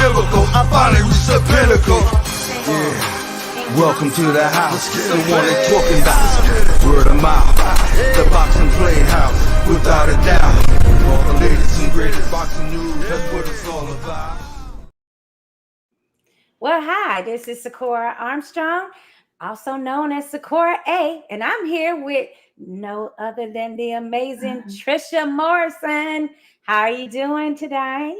miracle. I finally reached the pinnacle. Yeah. Welcome to the house, the one they talking about. Word of mouth, the boxing PlayHouse, without a doubt. All the latest and greatest boxing news, that's what it's all about. Well, hi, this is Sakura Armstrong, also known as Sakura A, and I'm here with no other than the amazing Trisha Morrison. How are you doing today?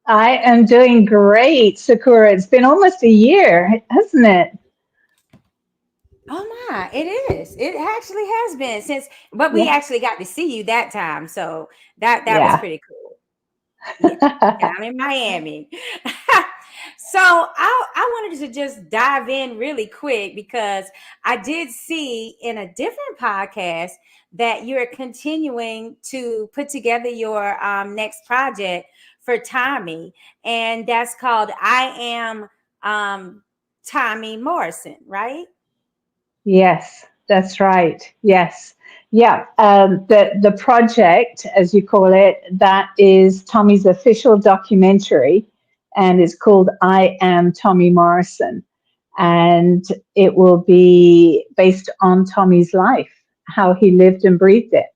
I am doing great, Sakura. It's been almost a year, hasn't it? Oh my, it is. It actually has been since, but we Yeah. actually got to see you that time, so that was Yeah. pretty cool. Yeah, down in Miami. So I wanted to just dive in really quick because I did see in a different podcast that you're continuing to put together your next project for Tommy, and that's called I Am Tommy Morrison, right? Yes, that's right. Yes. Yeah. The project, as you call it, that is Tommy's official documentary, and it's called I Am Tommy Morrison. And it will be based on Tommy's life, how he lived and breathed it.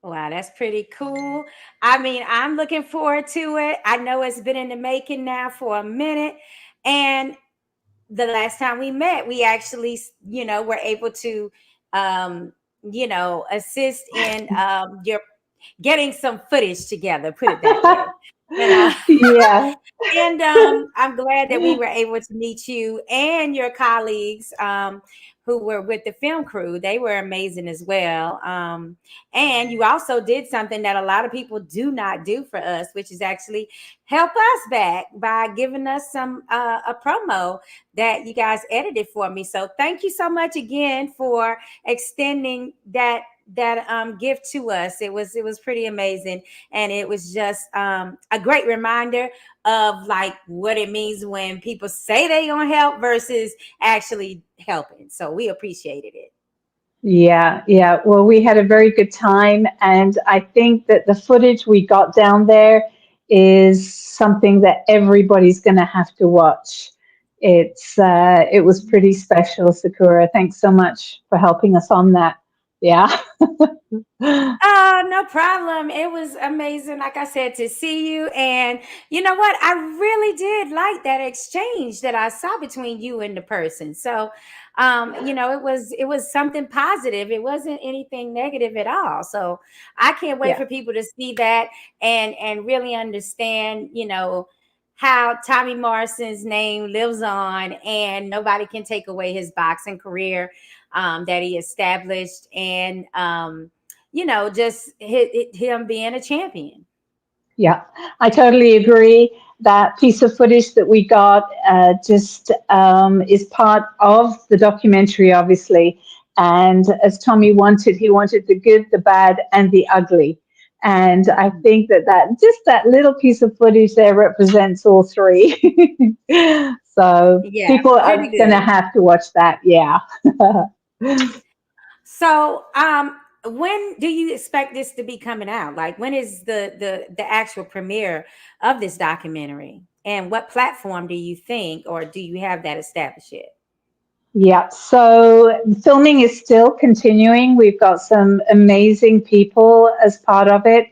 Wow, that's pretty cool. I mean, I'm looking forward to it. I know it's been in the making now for a minute. And the last time we met, we actually, were able to, um, assist in your getting some footage together, put it that way. And Yeah. and I'm glad that we were able to meet you and your colleagues who were with the film crew. They were amazing as well. And you also did something that a lot of people do not do for us, which is actually help us back by giving us some a promo that you guys edited for me. So thank you so much again for extending that gift to us. It was pretty amazing, and it was just a great reminder of like what it means when people say they gonna help versus actually helping. So we appreciated it. Yeah, yeah. Well, we had a very good time, and I think that the footage we got down there is something that everybody's going to have to watch. It was pretty special, Sakura. Thanks so much for helping us on that. Yeah. No problem. It was amazing, like I said, to see you. And you know what? I really did like that exchange that I saw between you and the person. So, it was something positive. It wasn't anything negative at all. So I can't wait Yeah. for people to see that and really understand, how Tommy Morrison's name lives on, and nobody can take away his boxing career that he established, and just him being a champion. Yeah, I totally agree. That piece of footage that we got just is part of the documentary, obviously. And as Tommy wanted, he wanted the good, the bad, and the ugly. And I think that just that little piece of footage there represents all three. So Yeah, people pretty are going to good. have to watch that. Yeah. So, when do you expect this to be coming out? Like, when is the actual premiere of this documentary? And what platform do you think, or do you have that established yet? Yeah, so filming is still continuing. We've got some amazing people as part of it.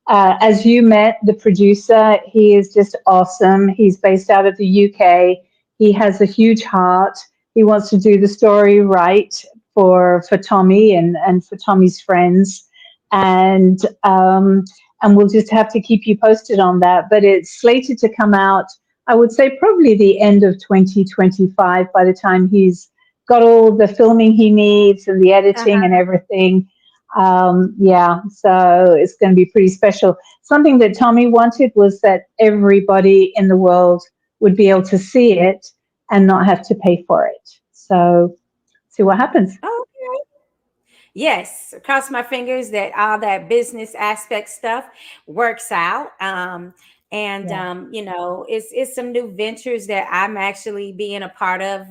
As you met the producer, he is just awesome. He's based out of the UK. He has a huge heart. He wants to do the story right for Tommy and for Tommy's friends. And and we'll just have to keep you posted on that. But it's slated to come out, I would say, probably the end of 2025 by the time he's got all the filming he needs and the editing and Uh-huh. everything. Yeah, so it's going to be pretty special. Something that Tommy wanted was that everybody in the world would be able to see it and not have to pay for it. So, see what happens. Okay. Yes, cross my fingers that all that business aspect stuff works out. And Yeah, it's some new ventures that I'm actually being a part of.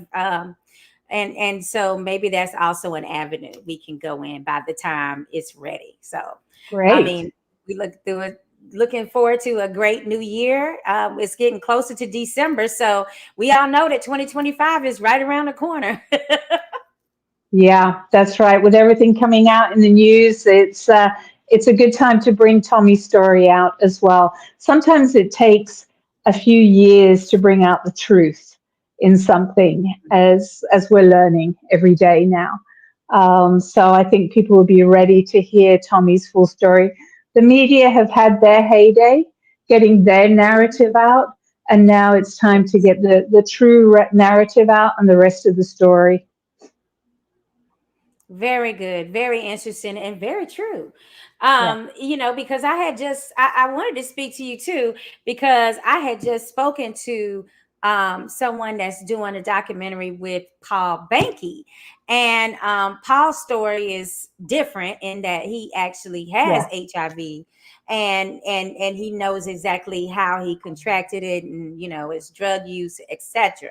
And so maybe that's also an avenue we can go in by the time it's ready. So I great. mean, we look through it, looking forward to a great new year. It's getting closer to December, so we all know that 2025 is right around the corner. Yeah, that's right. With everything coming out in the news, it's a good time to bring Tommy's story out as well. Sometimes it takes a few years to bring out the truth in something, as we're learning every day now. So I think people will be ready to hear Tommy's full story. The media have had their heyday, getting their narrative out, and now it's time to get the true narrative out and the rest of the story. Very good, very interesting, and very true. Yeah. Because I wanted to speak to you too, because I had just spoken to someone that's doing a documentary with Paul Banky. And Paul's story is different in that he actually has Yeah. HIV, and he knows exactly how he contracted it, and his drug use, etc.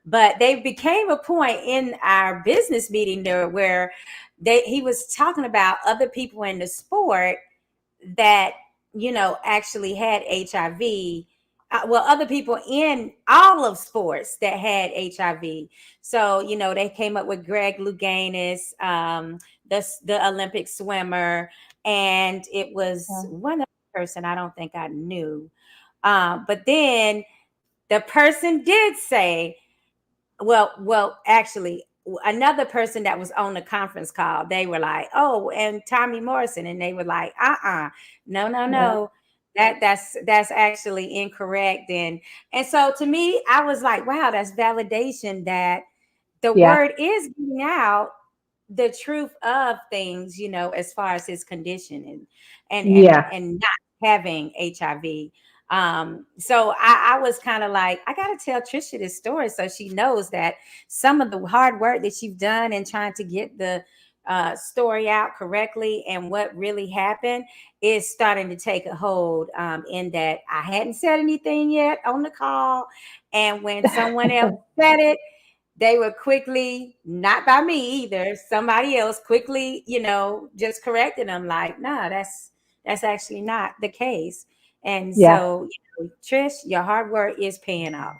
But they became a point in our business meeting there where he was talking about other people in the sport that actually had HIV. Well, other people in all of sports that had HIV. So they came up with Greg Louganis, the Olympic swimmer, and it was Yeah. one other person I don't think I knew. But then the person did say, actually, another person that was on the conference call, they were like, "Oh, and Tommy Morrison," and they were like, no, no, Yeah. no, that's actually incorrect." And so to me, I was like, "Wow, that's validation that the Yeah. word is getting out, the truth of things, as far as his condition Yeah. and not having HIV." So I was kind of like, I gotta tell Trisha this story so she knows that some of the hard work that you've done in trying to get the story out correctly and what really happened is starting to take a hold. In that I hadn't said anything yet on the call, and when someone else said it, they were quickly, not by me either, somebody else quickly, just correcting them like, "No, that's actually not the case." And Yeah. so, Trish, your hard work is paying off.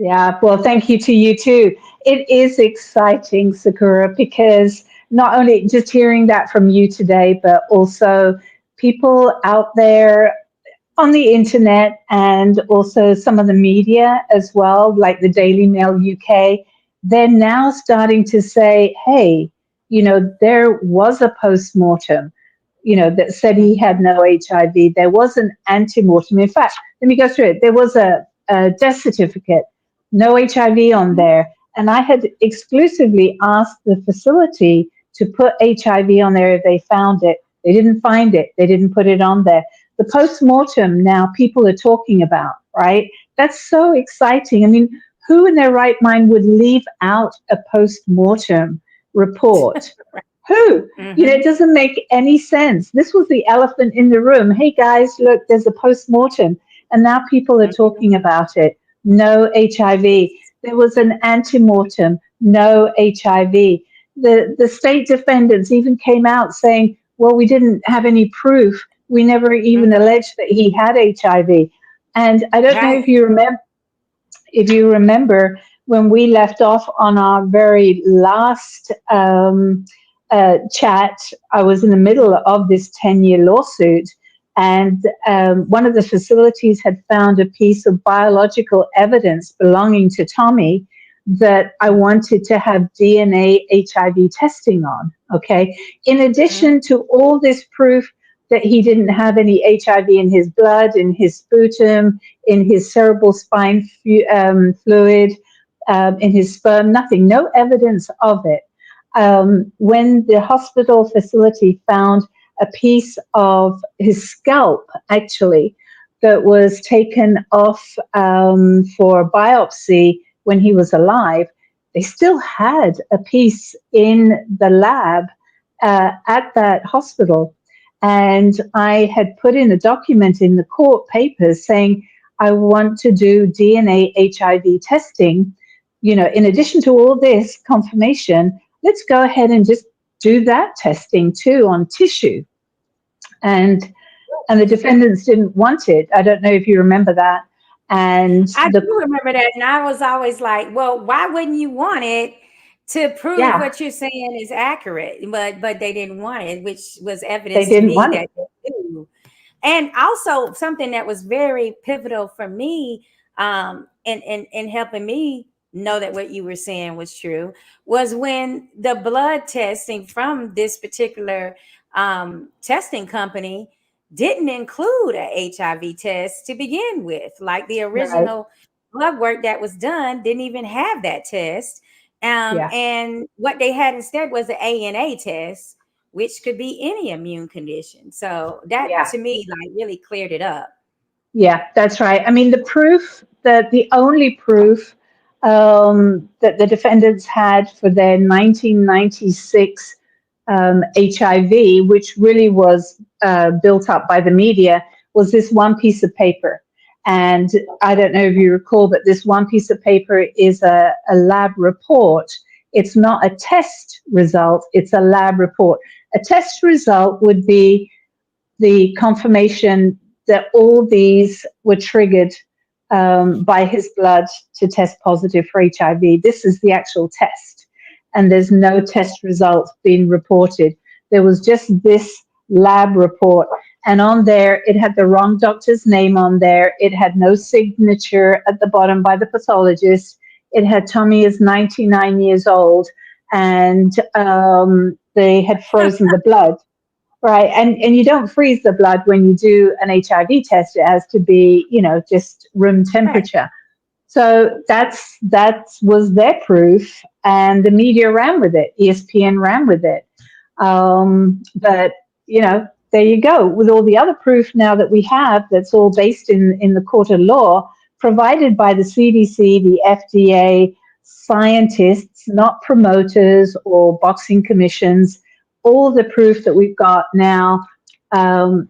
Yeah, well, thank you to you too. It is exciting, Sakura, because not only just hearing that from you today, but also people out there on the internet and also some of the media as well, like the Daily Mail UK, they're now starting to say, hey, there was a post-mortem, that said he had no HIV. There was an antemortem. In fact, let me go through it. There was a death certificate, no HIV on there. And I had exclusively asked the facility to put HIV on there if they found it. They didn't find it. They didn't put it on there. The post-mortem now people are talking about, right? That's so exciting. I mean, who in their right mind would leave out a post-mortem report? Who? Mm-hmm. It doesn't make any sense. This was the elephant in the room. Hey guys, look, there's a post-mortem. And now people are talking about it. No HIV. There was an antemortem. No HIV. The state defendants even came out saying, well, we didn't have any proof. We never even Mm-hmm. alleged that he had HIV. And I don't know Right. if you remember when we left off on our very last chat. I was in the middle of this 10-year lawsuit, and one of the facilities had found a piece of biological evidence belonging to Tommy that I wanted to have DNA HIV testing on. Okay. In addition to all this proof that he didn't have any HIV in his blood, in his sputum, in his cerebral spine fluid, in his sperm, nothing, no evidence of it. When the hospital facility found a piece of his scalp, actually, that was taken off for biopsy when he was alive, they still had a piece in the lab at that hospital. And I had put in a document in the court papers saying, I want to do DNA HIV testing. In addition to all this confirmation, let's go ahead and just do that testing too on tissue. And and the defendants didn't want it. I don't know if you remember that. And I do remember that, and I was always like, "Well, why wouldn't you want it to prove yeah, what you're saying is accurate?" But they didn't want it, which was they evidence to didn't me want it. that they do. And also something that was very pivotal for me, in helping me know that what you were saying was true, was when the blood testing from this particular testing company didn't include a HIV test to begin with. Like the Right. original blood work that was done didn't even have that test. Yeah. And what they had instead was an ANA test, which could be any immune condition. So that Yeah. to me, like, really cleared it up. Yeah, that's right. I mean, the only proof that the defendants had for their 1996 HIV, which really was built up by the media, was this one piece of paper. And I don't know if you recall, but this one piece of paper is a lab report. It's not a test result, it's a lab report. A test result would be the confirmation that all these were triggered by his blood to test positive for HIV. This is the actual test, and there's no test results being reported. There was just this lab report, and on there it had the wrong doctor's name on there. It had no signature at the bottom by the pathologist. It had Tommy is 99 years old, and they had frozen the blood. Right, and you don't freeze the blood when you do an HIV test. It has to be, just room Right. temperature. So that was their proof, and the media ran with it. ESPN ran with it. But there you go. With all the other proof now that we have, that's all based in the court of law, provided by the CDC, the FDA, scientists, not promoters or boxing commissions. All the proof that we've got now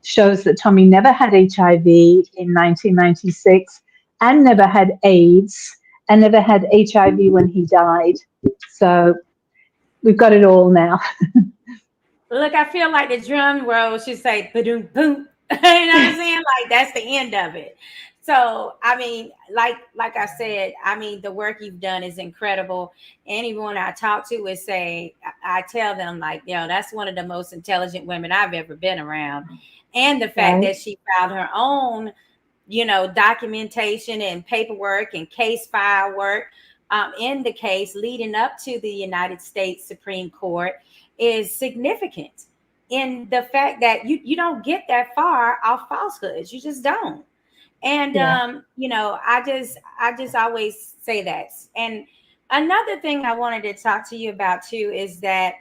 shows that Tommy never had HIV in 1996 and never had AIDS and never had HIV when he died. So we've got it all now. Look, I feel like the drum roll should say boom boom. You know what I'm saying? Like that's the end of it. So I mean, like I said, I mean the work you've done is incredible. Anyone I talk to would say, I tell them like, that's one of the most intelligent women I've ever been around. And the fact Right? that she filed her own, documentation and paperwork and case file work in the case leading up to the United States Supreme Court is significant in the fact that you don't get that far off falsehoods. You just don't. And Yeah. I just always say that. And another thing I wanted to talk to you about too is that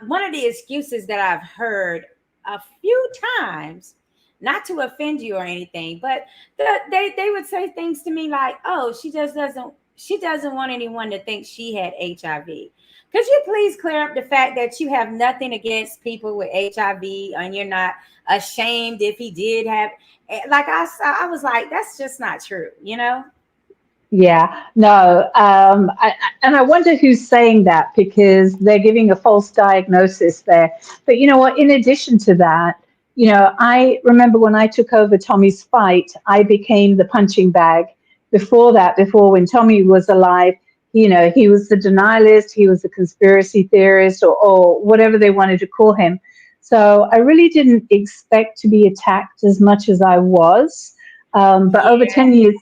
one of the excuses that I've heard a few times, not to offend you or anything, but they would say things to me like, "Oh, she doesn't want anyone to think she had HIV." Could you please clear up the fact that you have nothing against people with HIV and you're not ashamed if he did have? Like I was like, that's just not true, you know? Yeah, no, and I wonder who's saying that because they're giving a false diagnosis there. But you know what? In addition to that, I remember when I took over Tommy's fight, I became the punching bag. Before that, before when Tommy was alive, he was the denialist, he was the conspiracy theorist, or whatever they wanted to call him. So I really didn't expect to be attacked as much as I was. But over Yeah. 10 years,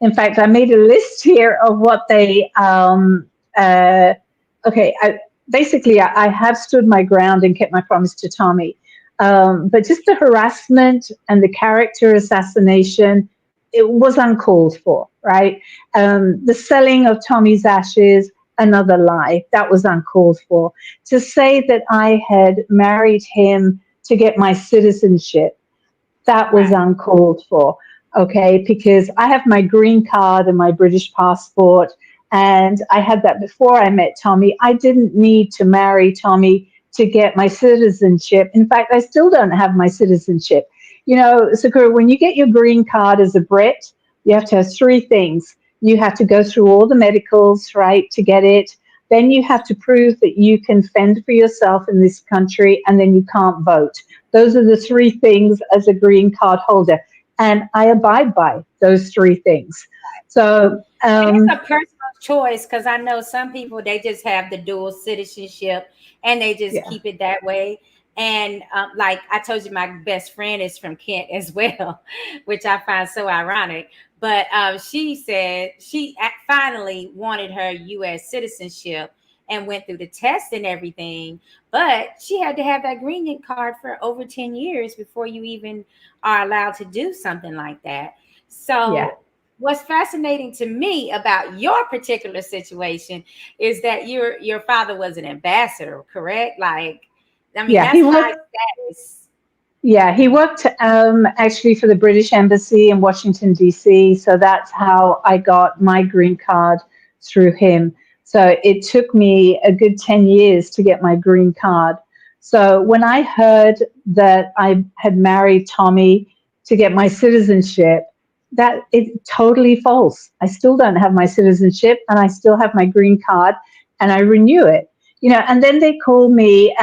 in fact, I made a list here of what they. Okay, I have stood my ground and kept my promise to Tommy, but just the harassment and the character assassination, it was uncalled for, right? The selling of Tommy's ashes, another lie, that was uncalled for. To say that I had married him to get my citizenship, that was Right. uncalled for. Okay, because I have my green card and my British passport, and I had that before I met Tommy. I didn't need to marry Tommy to get my citizenship. In fact, I still don't have my citizenship. Sakura, when you get your green card as a Brit, you have to have three things. You have to go through all the medicals, right, to get it. Then you have to prove that you can fend for yourself in this country, and then you can't vote. Those are the three things as a green card holder. And I abide by those three things. So, And it's a personal choice because I know some people they just have the dual citizenship and they just yeah, keep it that way. And like I told you, my best friend is from Kent as well, which I find so ironic. But she said she finally wanted her U.S. citizenship and went through the test and everything. But she had to have that green card for over 10 years before you even are allowed to do something like that. yeah. So what's fascinating to me about your particular situation is that your father was an ambassador, correct? Like, I mean, Yeah, that's he high worked. status. Yeah, he worked actually for the British Embassy in Washington, D.C. So that's how I got my green card through him. So it took me a good 10 years to get my green card. So when I heard that I had married Tommy to get my citizenship, that it's totally false. I still don't have my citizenship and I still have my green card and I renew it. And then they called me,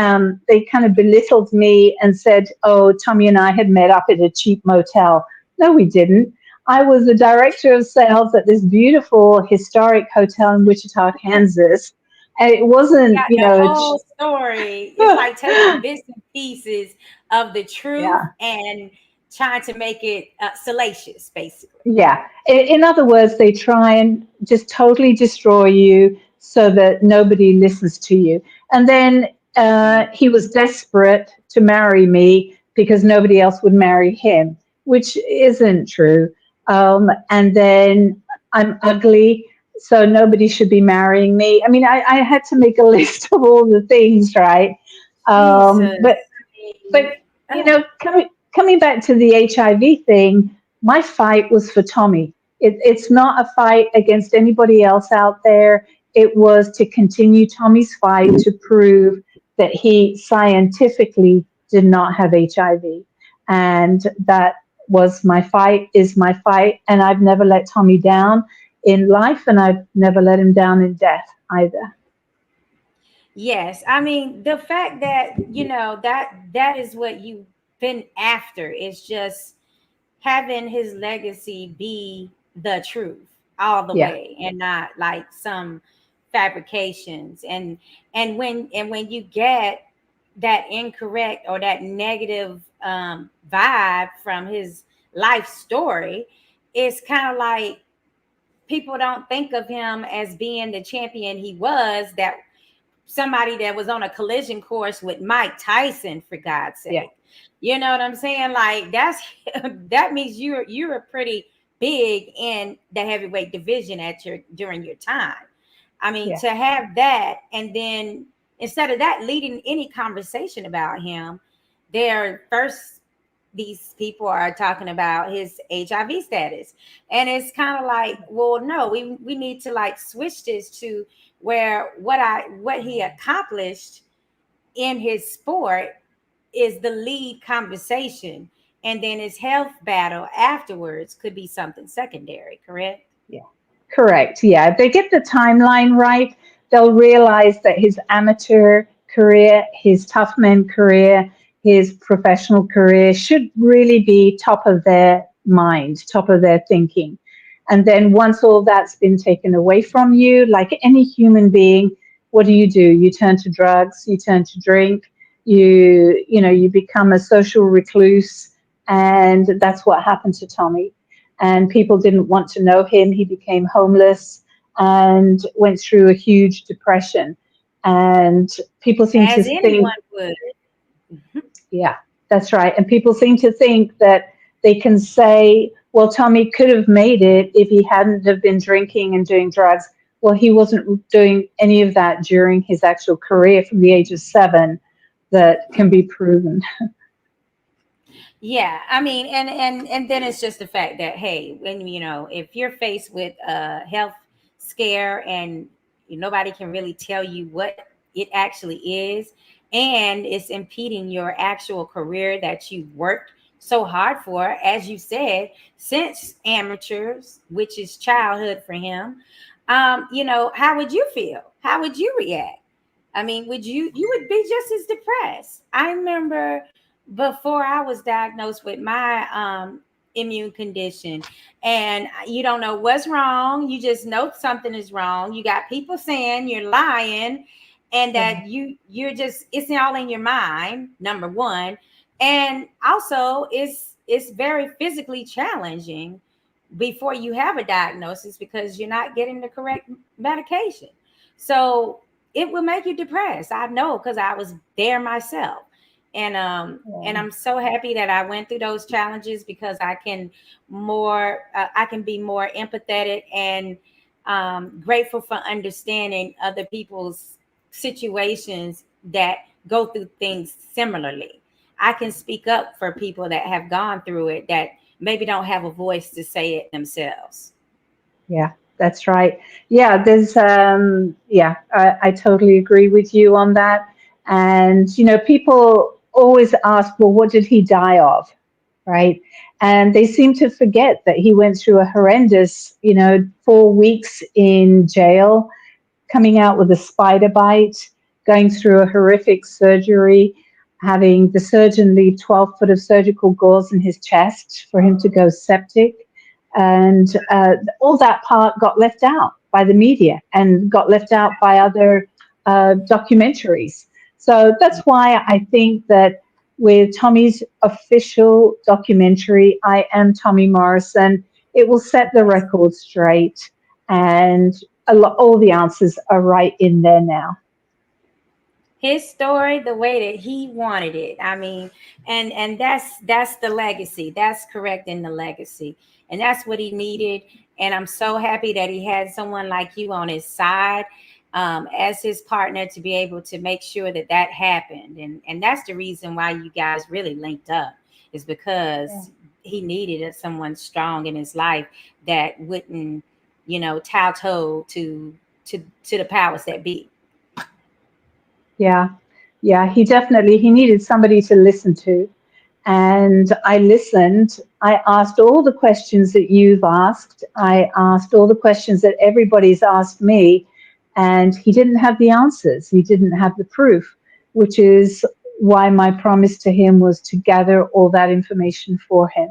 they kind of belittled me and said, oh, Tommy and I had met up at a cheap motel. No, we didn't. I was the director of sales at this beautiful historic hotel in Wichita, Kansas. And it wasn't, Got the whole story. It's like taking bits and pieces of the truth yeah. and trying to make it salacious, basically. Yeah. In other words, they try and just totally destroy you so that nobody listens to you. And then he was desperate to marry me because nobody else would marry him, which isn't true. And then I'm ugly, so nobody should be marrying me. I mean, I had to make a list of all the things, right? Um, Jesus. but I but mean, you know, coming back to the HIV thing, my fight was for Tommy. It's not a fight against anybody else out there. It was to continue Tommy's fight to prove that he scientifically did not have HIV, and that was my fight. Is my fight, and I've never let Tommy down in life, and I've never let him down in death either. yes, I mean the fact that that is what you've been after is just having his legacy be the truth all the Yeah, way and not like some fabrications. And when you get that incorrect or that negative vibe from his life story, it's kind of like people don't think of him as being the champion he was, that somebody that was on a collision course with Mike Tyson, for God's yeah, sake. You know what I'm saying? Like that's that means you're pretty big in the heavyweight division at your during your time. I mean, yeah, to have that and then instead of that leading any conversation about him, they're first these people are talking about his HIV status. And it's kind of like, well, no, we need to like switch this to where what he accomplished in his sport is the lead conversation, and then his health battle afterwards could be something secondary, correct? yeah. Correct. Yeah. If they get the timeline right, they'll realize that his amateur career, his tough men career, his professional career should really be top of their mind, top of their thinking. And then once all that's been taken away from you, like any human being, what do? You turn to drugs, you turn to drink, you become a social recluse, and that's what happened to Tommy, and people didn't want to know him. He became homeless and went through a huge depression. And people seem to As anyone think, would. yeah, that's right. And people seem to think that they can say, well, Tommy could have made it if he hadn't have been drinking and doing drugs. Well, he wasn't doing any of that during his actual career from the age of 7 that can be proven. Yeah, I mean, and then it's just the fact that hey, when if you're faced with a health scare and nobody can really tell you what it actually is, and it's impeding your actual career that you worked so hard for, as you said, since amateurs, which is childhood for him. How would you feel? How would you react? I mean, would you would be just as depressed. I remember before I was diagnosed with my immune condition, and you don't know what's wrong. You just know something is wrong. You got people saying you're lying, and Yeah. that you're just, it's all in your mind. Number one, and also it's very physically challenging before you have a diagnosis because you're not getting the correct medication. So it will make you depressed. I know because I was there myself. And Yeah. I'm so happy that I went through those challenges because I can be more empathetic and grateful for understanding other people's situations that go through things similarly. I can speak up for people that have gone through it that maybe don't have a voice to say it themselves. Yeah, that's right. Yeah, I totally agree with you on that. And, people always ask, well, what did he die of? Right. And they seem to forget that he went through a horrendous, 4 weeks in jail, coming out with a spider bite, going through a horrific surgery, having the surgeon leave 12 foot of surgical gauze in his chest for him to go septic. And all that part got left out by the media and got left out by other documentaries. So that's why I think that with Tommy's official documentary, I Am Tommy Morrison, it will set the record straight, and all the answers are right in there now. His story the way that he wanted it. I mean, and that's the legacy. That's correct in the legacy. And that's what he needed. And I'm so happy that he had someone like you on his side as his partner to be able to make sure that that happened. And that's the reason why you guys really linked up, is Yeah. because he needed someone strong in his life that wouldn't, kowtow to the powers that be. Yeah, yeah, he needed somebody to listen to. And I listened. I asked all the questions that you've asked. I asked all the questions that everybody's asked me. And he didn't have the answers. He didn't have the proof, which is why my promise to him was to gather all that information for him.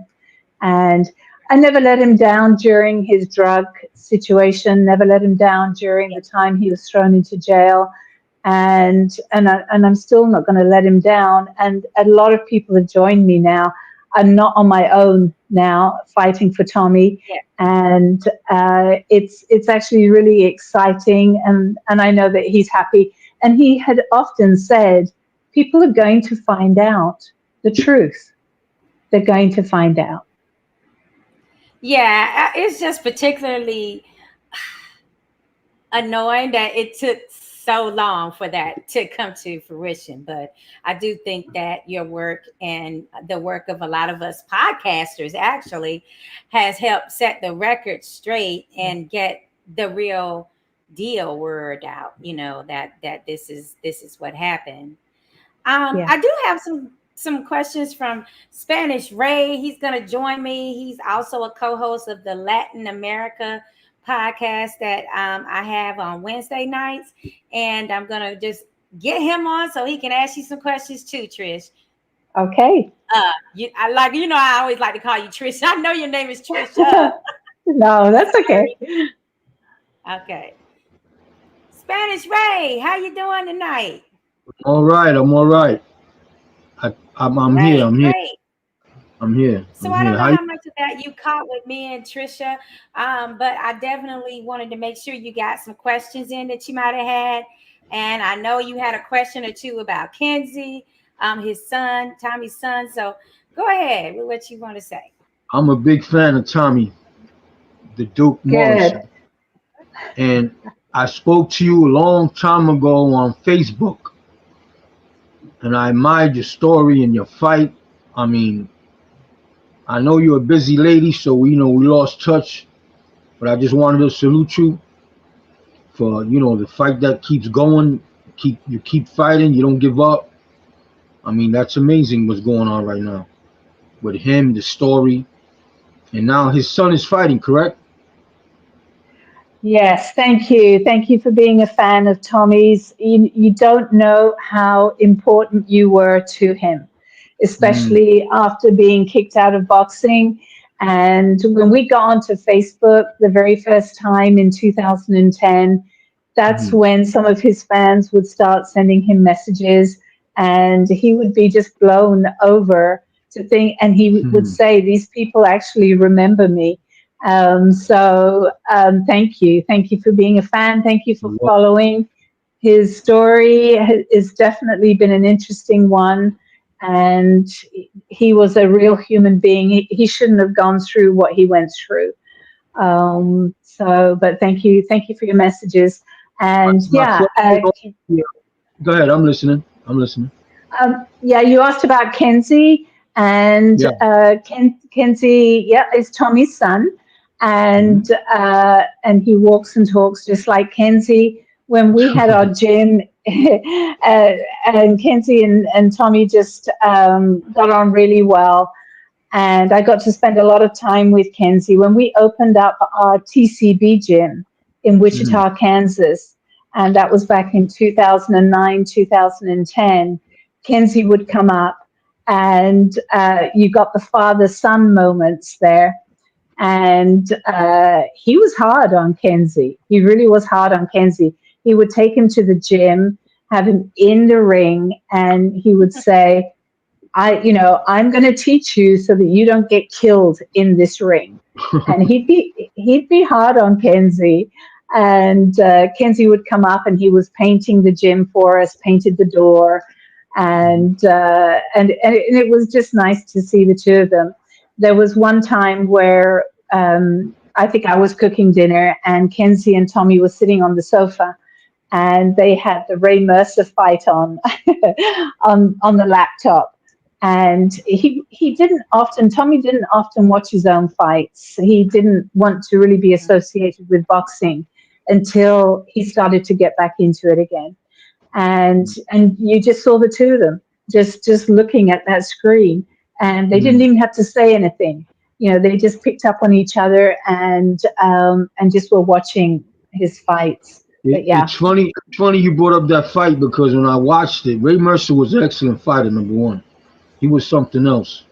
And I never let him down during his drug situation, never let him down during the time he was thrown into jail. And I'm still not going to let him down. And a lot of people have joined me now. I'm not on my own now, fighting for Tommy, Yeah. and it's actually really exciting. And I know that he's happy. And he had often said, people are going to find out the truth. They're going to find out. Yeah, it's just particularly annoying that it took so long for that to come to fruition. But I do think that your work and the work of a lot of us podcasters actually has helped set the record straight and get the real deal word out, that this is what happened. Yeah. I do have some questions from Spanish Ray. He's going to join me. He's also a co-host of the Latin America podcast that I have on Wednesday nights, and I'm going to just get him on so he can ask you some questions too, Trish. Okay. I always like to call you Trish. I know your name is Trisha. No, that's okay. Okay, Spanish Ray, how you doing tonight? All right, I'm all right. I'm here. Great, I'm here. great. I'm here. So I'm I don't here. know how much of that you caught with me and Trisha, but I definitely wanted to make sure you got some questions in that you might have had. And I know you had a question or two about Kenzie, his son, Tommy's son. So go ahead with what you want to say. I'm a big fan of Tommy, the Duke Good. Morrison, and I spoke to you a long time ago on Facebook, and I admired your story and your fight. I mean, I know you're a busy lady, so we lost touch, but I just wanted to salute you for the fight that keeps going. You keep fighting. You don't give up. I mean, that's amazing what's going on right now with him, the story. And now his son is fighting, correct? Yes, thank you. Thank you for being a fan of Tommy's. You don't know how important you were to him. Mm, especially after being kicked out of boxing. And when we got onto Facebook the very first time in 2010, that's mm, when some of his fans would start sending him messages, and he would be just blown over to think, and he would mm. say, "These people actually remember me." Thank you for being a fan. Thank you for Well, following. His story has definitely been an interesting one, and he was a real human being. He shouldn't have gone through what he went through. But thank you for your messages. And my question. Yeah, go ahead. I'm listening. I'm listening. yeah, you asked about Kenzie, and Yeah. Kenzie, yeah, is Tommy's son, Hmm. and he walks and talks just like Kenzie. When we had our gym, and Kenzie and Tommy just got on really well, and I got to spend a lot of time with Kenzie when we opened up our TCB gym in Hmm. Wichita, Kansas, and that was back in 2009, 2010. Kenzie would come up, and you got the father-son moments there. And he was hard on Kenzie. He really was hard on Kenzie. He would take him to the gym, have him in the ring, and he would say, I'm going to teach you so that you don't get killed in this ring. And he'd be hard on Kenzie. And Kenzie would come up, and he was painting the gym for us, painted the door, and it was just nice to see the two of them. There was one time where I think I was cooking dinner, and Kenzie and Tommy were sitting on the sofa, and they had the Ray Mercer fight on on the laptop. And he didn't often, Tommy didn't often watch his own fights. He didn't want to really be associated with boxing until he started to get back into it again. And you just saw the two of them just looking at that screen, and they didn't Mm. even have to say anything. They just picked up on each other, and just were watching his fights. But yeah, It's funny. It's funny you brought up that fight because when I watched it, Ray Mercer was an excellent fighter. Number one, he was something else.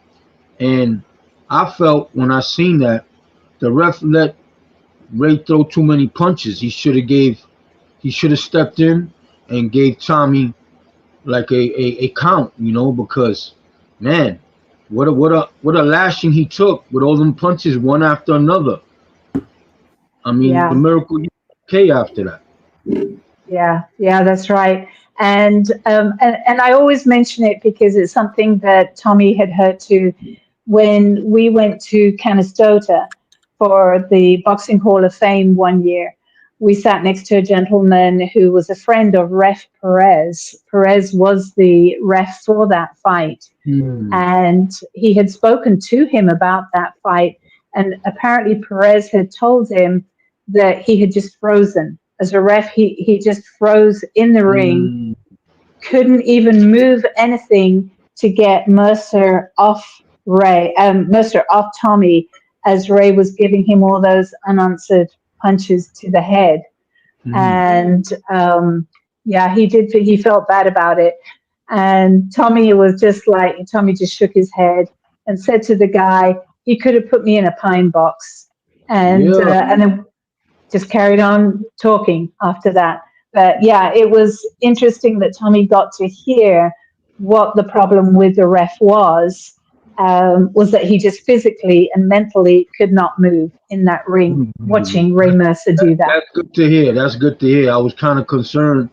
And I felt when I seen that the ref let Ray throw too many punches. He should have stepped in and gave Tommy like a count, because man, what a lashing he took with all them punches one after another. I mean, the yeah. miracle he okay after that. Yeah, that's right. And I always mention it because it's something that Tommy had heard too when we went to Canastota for the Boxing Hall of Fame one year. We sat next to a gentleman who was a friend of Ref Perez. Perez was the ref for that fight, Hmm. and he had spoken to him about that fight. And apparently, Perez had told him that he had just frozen. As a ref, he just froze in the ring, Mm. couldn't even move anything to get Mercer off Mercer off Tommy, as Ray was giving him all those unanswered punches to the head. Hmm. And yeah, he did. He felt bad about it. And Tommy just shook his head and said to the guy, "You could have put me in a pine box," Yeah. and then just carried on talking after that. But yeah, it was interesting that Tommy got to hear what the problem with the ref was that he just physically and mentally could not move in that ring, Mhm. watching Ray Mercer do that. That's good to hear. That's good to hear. I was kind of concerned,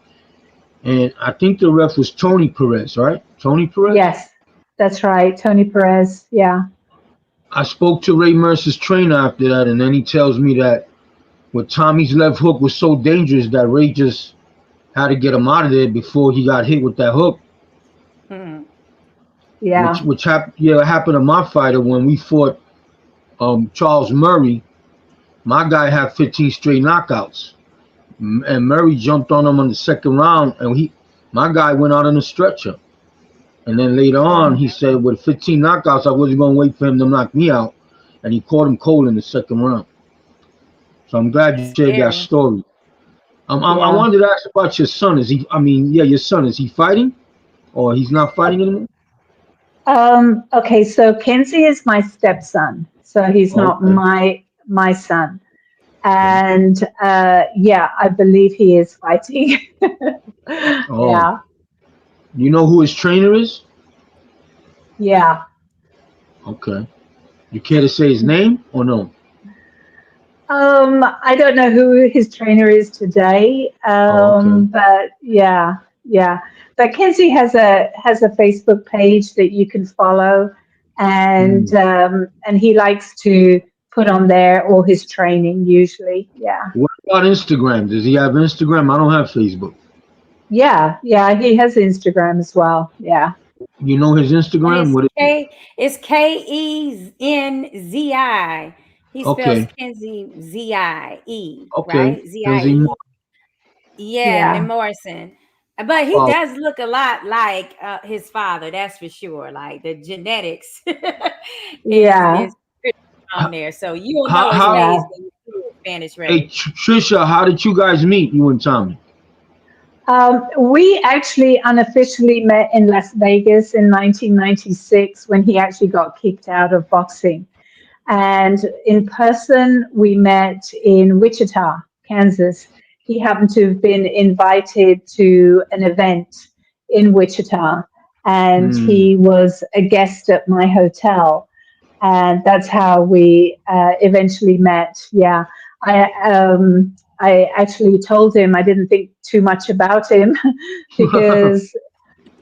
and I think the ref was Tony Perez, right? Tony Perez. Yes, that's right, Tony Perez. Yeah, I spoke to Ray Mercer's trainer after that, and then he tells me that with Tommy's left hook was so dangerous that Ray just had to get him out of there before he got hit with that hook, Mhm. yeah, which happened. Yeah, it happened to my fighter when we fought Charles Murray. My guy had 15 straight knockouts, and Murray jumped on him on the second round, and my guy went out on a stretcher. And then later on, yeah, he said with 15 knockouts, I wasn't going to wait for him to knock me out, and he caught him cold in the second round. So I'm glad you shared that Scary. story. I yeah. wanted to ask about your son. Is he? I mean, yeah, your son. Is he fighting, or he's not fighting anymore? Okay, so Kenzie is my stepson, so he's not Okay. my son. Okay. And yeah, I believe he is fighting. Oh, Yeah, you know who his trainer is? yeah. Okay. You care to say his name or no? I don't know who his trainer is today, Oh, okay. but yeah, yeah. But Kenzie has a Facebook page that you can follow, Mm. and he likes to put on there all his training usually. Yeah, What about Instagram? Does he have Instagram? I don't have Facebook. yeah, yeah. He has Instagram as well. Yeah, You know his And Instagram? What is it? It's Kenzi. He spells Okay. Kenzie Zie, Okay. right? Kenzie Zie. Moore. Yeah, yeah, Morrison. But he Oh, does look a lot like his father, that's for sure. Like the genetics yeah, is pretty on there. So you'll know his how face yeah. when you see his Spanish hey race. Trisha, how did you guys meet, you and Tommy? We actually unofficially met in Las Vegas in 1996 when he actually got kicked out of boxing. And in person, we met in Wichita, Kansas. He happened to have been invited to an event in Wichita, and Mm. he was a guest at my hotel. And that's how we eventually met. Yeah, I actually told him I didn't think too much about him because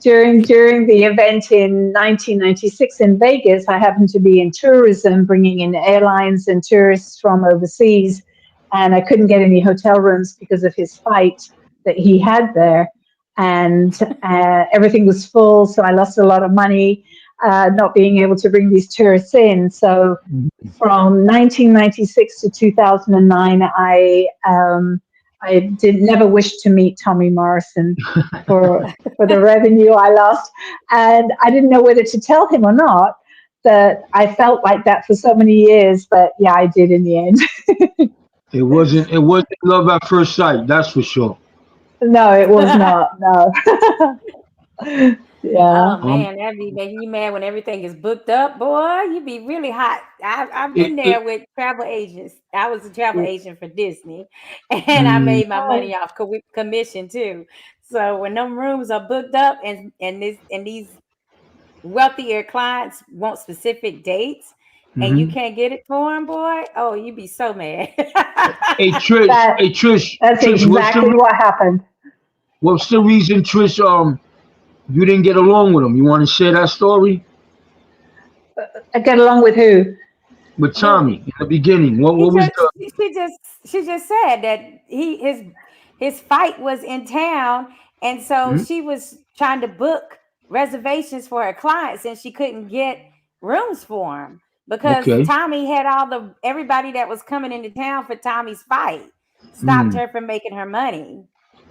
during the event in 1996 in Vegas, I happened to be in tourism, bringing in airlines and tourists from overseas, and I couldn't get any hotel rooms because of his fight that he had there, and everything was full, so I lost a lot of money not being able to bring these tourists in. So from 1996 to 2009, I did never wish to meet Tommy Morrison for the revenue I lost, and I didn't know whether to tell him or not that I felt like that for so many years. But yeah, I did in the end. It wasn't love at first sight, that's for sure. No, it was not. No. Yeah. Oh Um man, that be making you mad when everything is booked up, boy. You be really hot. I've it, been it there with travel agents. I was a travel agent for Disney, and I mm, made my Oh, money off commission too. So when them rooms are booked up, and these wealthier clients want specific dates, and you mhm. can't get it for them, boy. Oh, you be so mad. that that's Trish, exactly what happened. what's the reason, Trish, you didn't get along with him? You want to share that story I get along with who? with Well, Tommy in the beginning? He What was just the she just said that his fight was in town, and so mhm. she was trying to book reservations for her clients, and she couldn't get rooms for them because Okay. Tommy had everybody that was coming into town for Tommy's fight stopped Mm. her from making her money.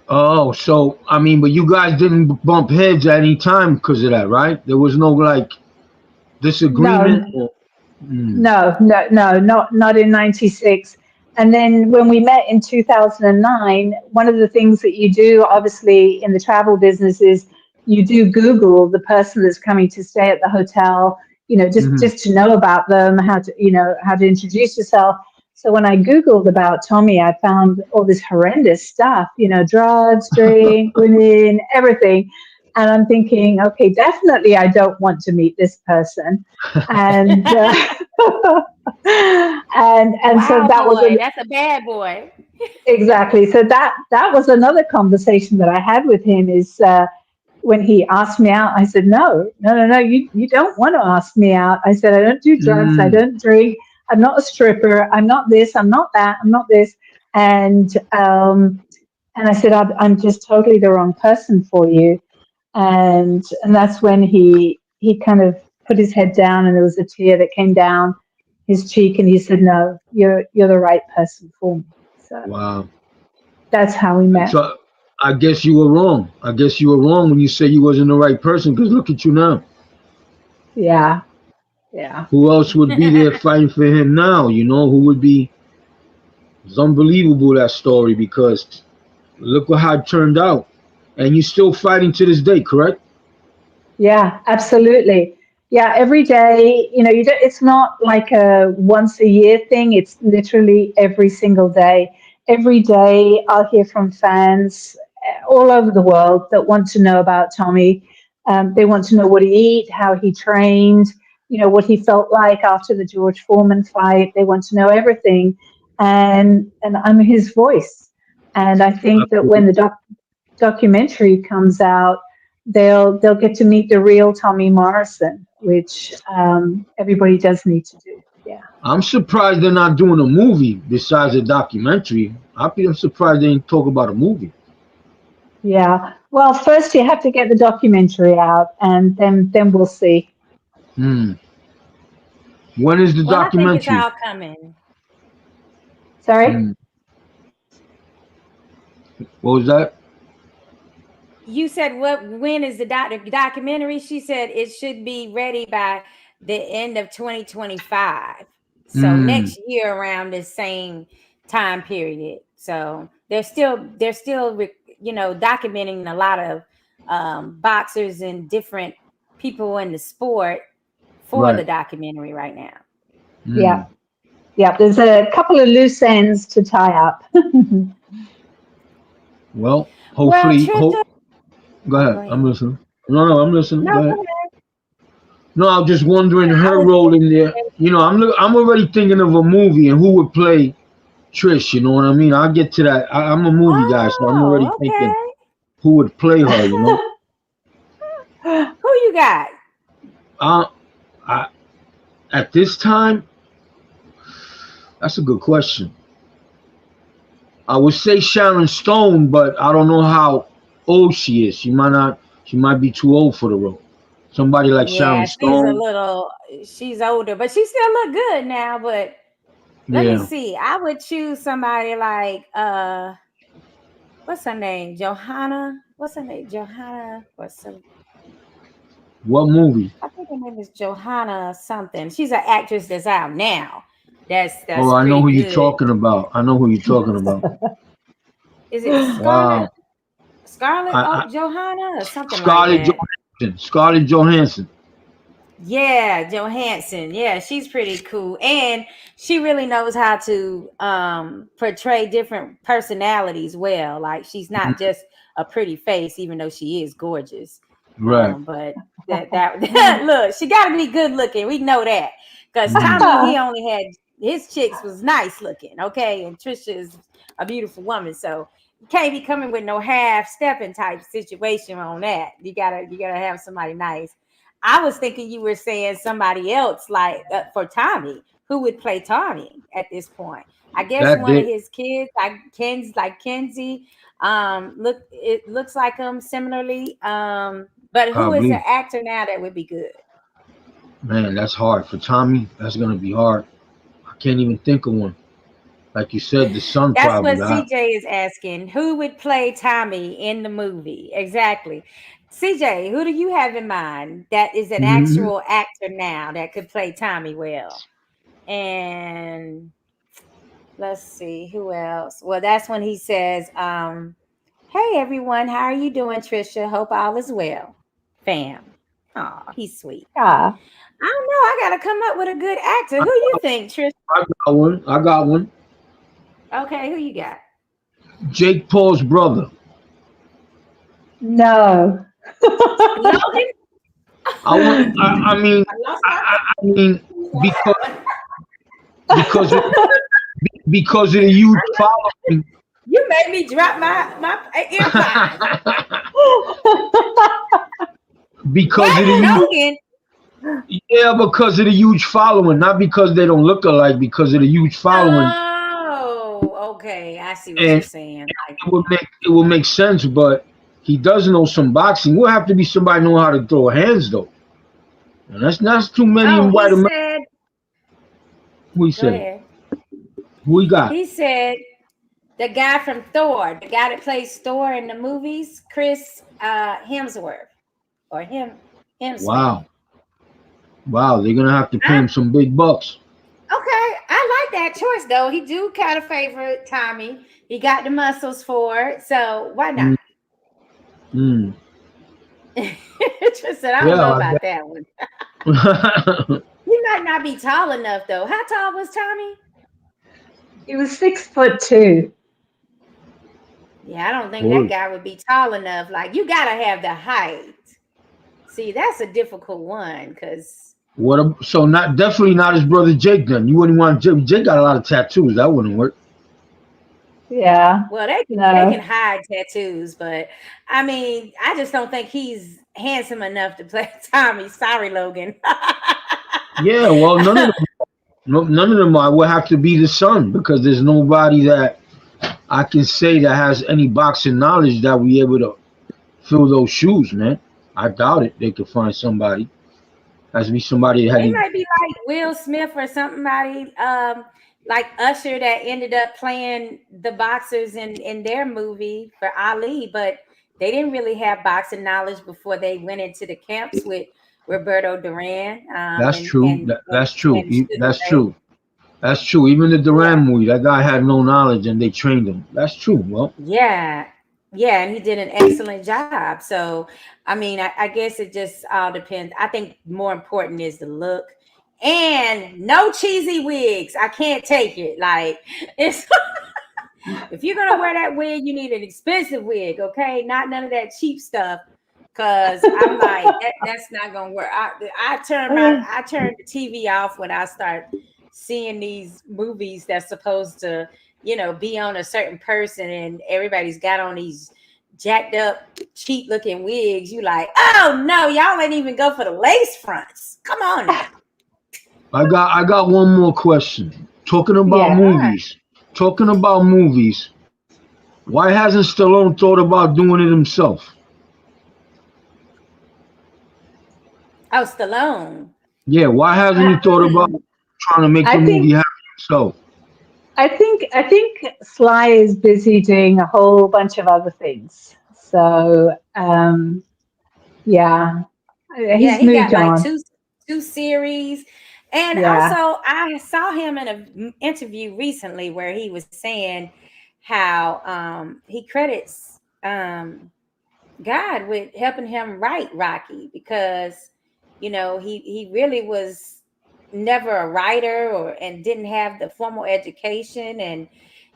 Oh, so I mean, but you guys didn't bump heads at any time because of that, right? There was no like disagreement. No, Or, mm, no, not in '96. And then when we met in 2009, one of the things that you do, obviously, in the travel business is you do Google the person that's coming to stay at the hotel, hmm. just to know about them, how to introduce yourself. So when I Googled about Tommy, I found all this horrendous stuff, drugs, drink, women, everything. And I'm thinking, okay, definitely I don't want to meet this person. And and so Wow, that was boy, that's a bad boy. exactly, so that was another conversation that I had with him is when he asked me out. I said, no, you don't want to ask me out. I said, I don't do drugs, I Mm. don't drink, I'm not a stripper, I'm not this, I'm not that, I'm not this. And I said, I'm just totally the wrong person for you. And that's when he kind of put his head down, and there was a tear that came down his cheek, and he said, no, you're the right person for me. So Wow. that's how we met. So I guess you were wrong. I guess you were wrong when you said you wasn't the right person. Because look at you now. Yeah, yeah. Who else would be there fighting for him now? You know who would be? It's unbelievable that story because look at how it turned out, and you're still fighting to this day, correct? Yeah, absolutely. Yeah, every day, you don't, it's not like a once a year thing. It's literally every single day. Every day I'll hear from fans all over the world that want to know about Tommy. They want to know what he ate, how he trained, what he felt like after the George Foreman fight. They want to know everything. And I'm his voice. And I think that when the documentary comes out, they'll get to meet the real Tommy Morrison, which everybody does need to do. Yeah. I'm surprised they're not doing a movie besides a documentary. I'm surprised they didn't talk about a movie. Yeah. Well, first you have to get the documentary out, and then we'll see. Hmm. When is the Well, I think it's documentary? all coming. Sorry? Hmm. What was that? You said when is the documentary? She said it should be ready by the end of 2025. So Hmm. next year around the same time period. So they're still documenting a lot of boxers and different people in the sport for the Right. documentary right now. Hmm. Yeah. Yeah. There's a couple of loose ends to tie up. Well, Well, hopefully, Trisha, go oh, go ahead. I'm ahead. listening. No, I'm listening. No, Go go ahead. ahead. No, I'm just wondering I her was role in there. I'm already thinking of a movie and who would play Trish. You know what I mean? I'll get to that. I'm a movie guy, so I'm already oh, thinking okay. who would play her. You know, Who you got? uh, I, at this time, that's a good question. I would say Sharon Stone, but I don't know how old she is. She might not. She might be too old for the role. Somebody like Sharon Yeah, Stone. she's older, but she still look good now. But let me Yeah. see. I would choose somebody like what's her name? Johanna. What's her name? Johanna or some What movie? I think her name is Johanna something. She's an actress that's out now. That's Oh, I know pretty who you're good. talking about. I know who you're talking about. Is it Wow. Scarlett I Johanna or something like Scarlett that? Johansson. Scarlett Johansson. Yeah, Johansson. Yeah, she's pretty cool. And she really knows how to portray different personalities well. Like she's not just a pretty face, even though she is gorgeous. Right. But that look, she gotta be good looking. We know that. Because Tommy, he only had his chicks was nice looking, okay, and Trisha is a beautiful woman. So you can't be coming with no half stepping type situation on that. You gotta have somebody nice. I was thinking you were saying somebody else like for Tommy, who would play Tommy at this point. I guess That one of did his kids, like Kenzie, it looks like him similarly. But who is the probably. actor now that would be good? Man, that's hard for Tommy. That's gonna be hard. I can't even think of one. Like you said, the son That's probably. what CJ is asking. Who would play Tommy in the movie? Exactly. CJ, who do you have in mind that is an Mhm. actual actor now that could play Tommy well? And let's see who else. Well, that's when he says, hey everyone, how are you doing, Trisha? Hope all is well. Fam. Oh, he's sweet. Yeah. I don't know. I gotta come up with a good actor. Who you think, Trisha? I got one. I got one. Okay, who you got? Jake Paul's brother. No. Logan? I want. I mean. I lost my I mean because of, because of the huge following. You made me drop my earpod. Because of the What? huge. Logan? Yeah, because of the huge following, not because they don't look alike. Because of the huge following, Oh, okay. I see what you're and saying. Like, it will make sense. But he does know some boxing. Will have to be somebody know how to throw hands though, and that's not too many oh, in he white America. said, Who he go say? ahead. Who he got? He said the guy from Thor, the guy that plays Thor in the movies, Chris Hemsworth or Hemsworth. Wow, wow. They're gonna have to pay I, him some big bucks. okay, I like that choice though. He do kind of favor Tommy. He got the muscles for it, so why not? Mm, mm. Tristan, I don't know Yeah. about that one. He might not be tall enough though. How tall was Tommy? He was 6'2". Yeah, I don't think that Word. guy would be tall enough. Like you gotta have the height. See, that's a difficult one because So not definitely not his brother Jake. Then you wouldn't want Jake. Jake got a lot of tattoos. That wouldn't work. Yeah. well, they can No. hide tattoos, but I mean, I just don't think he's handsome enough to play Tommy. Sorry, Logan. Yeah. Well, none of them. I would have to be the son because there's nobody that I can say that has any boxing knowledge that we able to fill those shoes, man. I doubt it. They could find somebody. Has to be somebody that had. They might be like Will Smith or somebody like Usher that ended up playing the boxers in their movie for Ali, but they didn't really have boxing knowledge before they went into the camps with Roberto Duran That's true. That's true. and Sugar That's Ray. true. That's true. Even the Yeah, Duran movie, that guy had no knowledge and they trained him. That's true. Well, yeah, yeah, and he did an excellent job. So, I mean, I guess it just all depends. I think more important is the look and no cheesy wigs. I can't take it. Like it's if you're gonna wear that wig, you need an expensive wig, okay? Not none of that cheap stuff. Cause I'm like that's not gonna work. I turn the TV off when I start seeing these movies that's supposed to, be on a certain person, and everybody's got on these jacked up, cheap looking wigs. You like, oh no, y'all ain't even go for the lace fronts. Come on now. I got one more question. Talking about Yeah. All right. movies. Talking about movies. Why hasn't Stallone thought about doing it himself? Oh, Stallone. Yeah, why hasn't he thought about Hmm. trying to make the I movie think happen himself? I think Sly is busy doing a whole bunch of other things. So yeah, Yeah, he's he got moved like on. two series. And Yeah, also I saw him in an interview recently where he was saying how he credits God with helping him write Rocky because he really was never a writer and didn't have the formal education,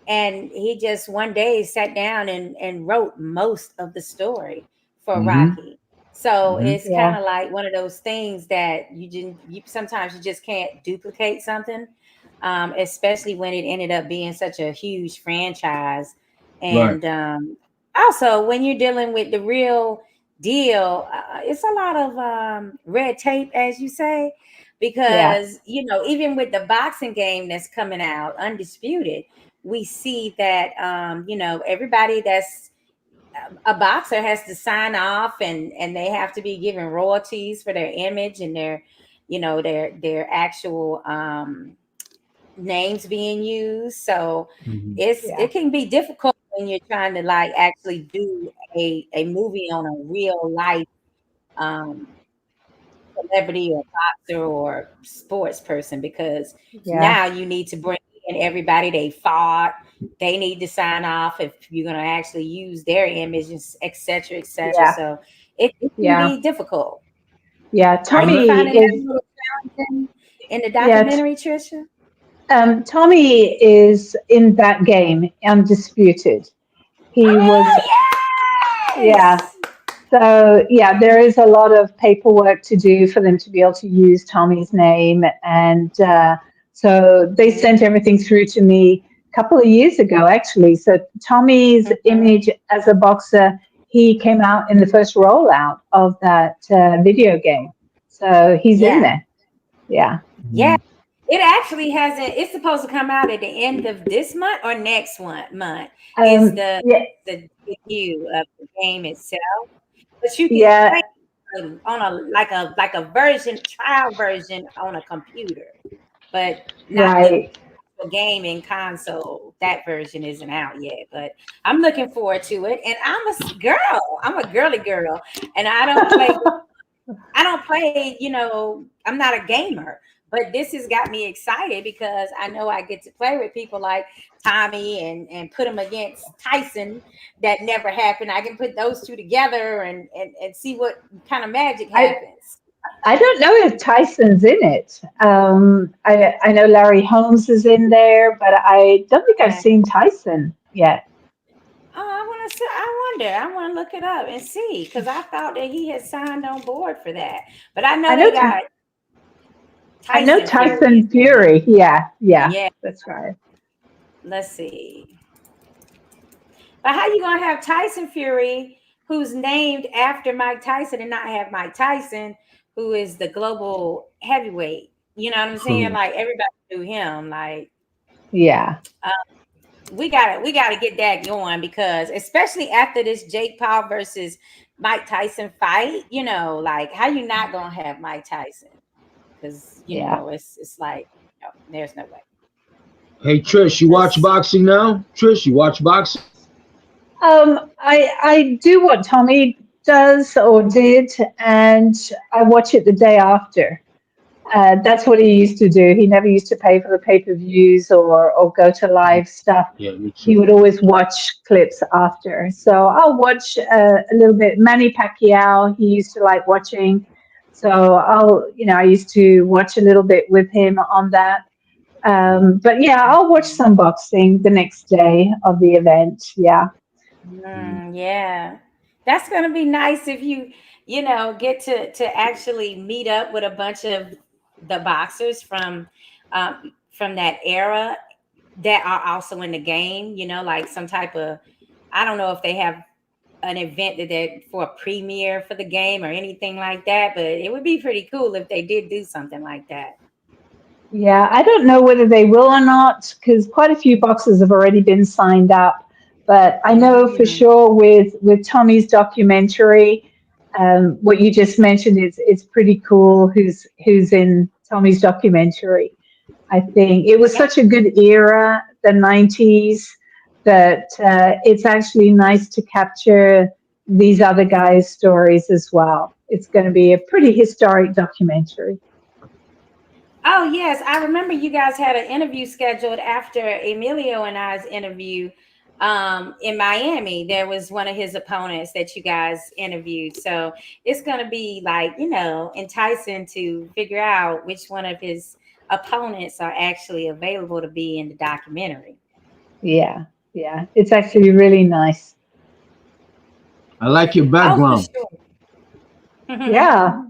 and he just one day sat down and wrote most of the story for Mm-hmm. Rocky. So Mm-hmm. it's kind yeah, of like one of those things that you sometimes you just can't duplicate something, especially when it ended up being such a huge franchise. Right. And also, when you're dealing with the real deal, it's a lot of red tape, as you say, yeah, because even with the boxing game that's coming out, Undisputed, we see that everybody that's a boxer has to sign off, and they have to be given royalties for their image and their actual names being used. So Mm-hmm. yeah, it can be difficult when you're trying to like actually do a movie on a real life um celebrity or boxer or sports person, because yeah, now you need to bring in everybody they fought. They need to sign off if you're going to actually use their images, et cetera, et cetera. yeah, So it can yeah, be difficult. yeah. Are you Another, Tommy finding that a is little challenging in the yeah. documentary, Trisha? Tommy is in that game, undisputed. He was, Oh yeah. yes. So yeah, there is a lot of paperwork to do for them to be able to use Tommy's name, and so they Mhm, sent everything through to me a couple of years ago, actually. So Tommy's mhm. image as a boxer, he came out in the first rollout of that video game, so he's in Yeah. there. Yeah. Yeah. It actually hasn't. It's supposed to come out at the end of this month or next month. Is Yeah. the debut of the game itself? But you can Yeah. play on a version trial version on a computer, but not the Right. gaming console. That version isn't out yet, but I'm looking forward to it. And girl. I'm a girly girl, and I don't play. I'm not a gamer, But this has got me excited because I know I get to play with people like Tommy and put them against Tyson. That never happened. I can put those two together and see what kind of magic I happens. I don't know if Tyson's in it. I know Larry Holmes is in there, but I don't think I've Yeah. seen Tyson yet. Oh, I want to. I wonder. I want to look it up and see because I thought that he had signed on board for that. But I know I know they got I know Tyson Fury is Tyson in there. Fury. Yeah, yeah, Yeah. that's right. Let's see. But how you gonna have Tyson Fury, who's named after Mike Tyson, and not have Mike Tyson, who is the global heavyweight? You know what I'm saying? True. Like everybody knew him. Like Yeah, we gotta get that going because especially after this Jake Paul versus Mike Tyson fight, like how you not gonna have Mike Tyson? Because yeah. it's like no, there's no way. Hey Trish, you watch Let's boxing now? Trish, you watch boxing? I do what Tommy does or did, and I watch it the day after. That's what he used to do. He never used to pay for the pay-per-views or go to live stuff. Yeah, me He too. would always watch clips after. So I'll watch a little bit. Manny Pacquiao, he used to like watching. So I used to watch a little bit with him on that. But yeah, I'll watch some boxing the next day of the event. Yeah. Mm. Yeah, that's gonna be nice if you get to actually meet up with a bunch of the boxers from that era that are also in the game. Like some type of I don't know if they have an event that they for a premiere for the game or anything like that, but it would be pretty cool if they did do something like that. Yeah, I don't know whether they will or not because quite a few boxes have already been signed up. But I know for Mm, sure with Tommy's documentary, what you just mentioned is it's pretty cool. Who's in Tommy's documentary? I think it was yeah. such a good era, the '90s, that it's actually nice to capture these other guys' stories as well. It's going to be a pretty historic documentary. Oh, yes. I remember you guys had an interview scheduled after Emilio and I's interview in Miami. There was one of his opponents that you guys interviewed. So it's going to be like, enticing to figure out which one of his opponents are actually available to be in the documentary. Yeah, yeah, it's actually really nice. I like your Oh, for background. sure. Yeah.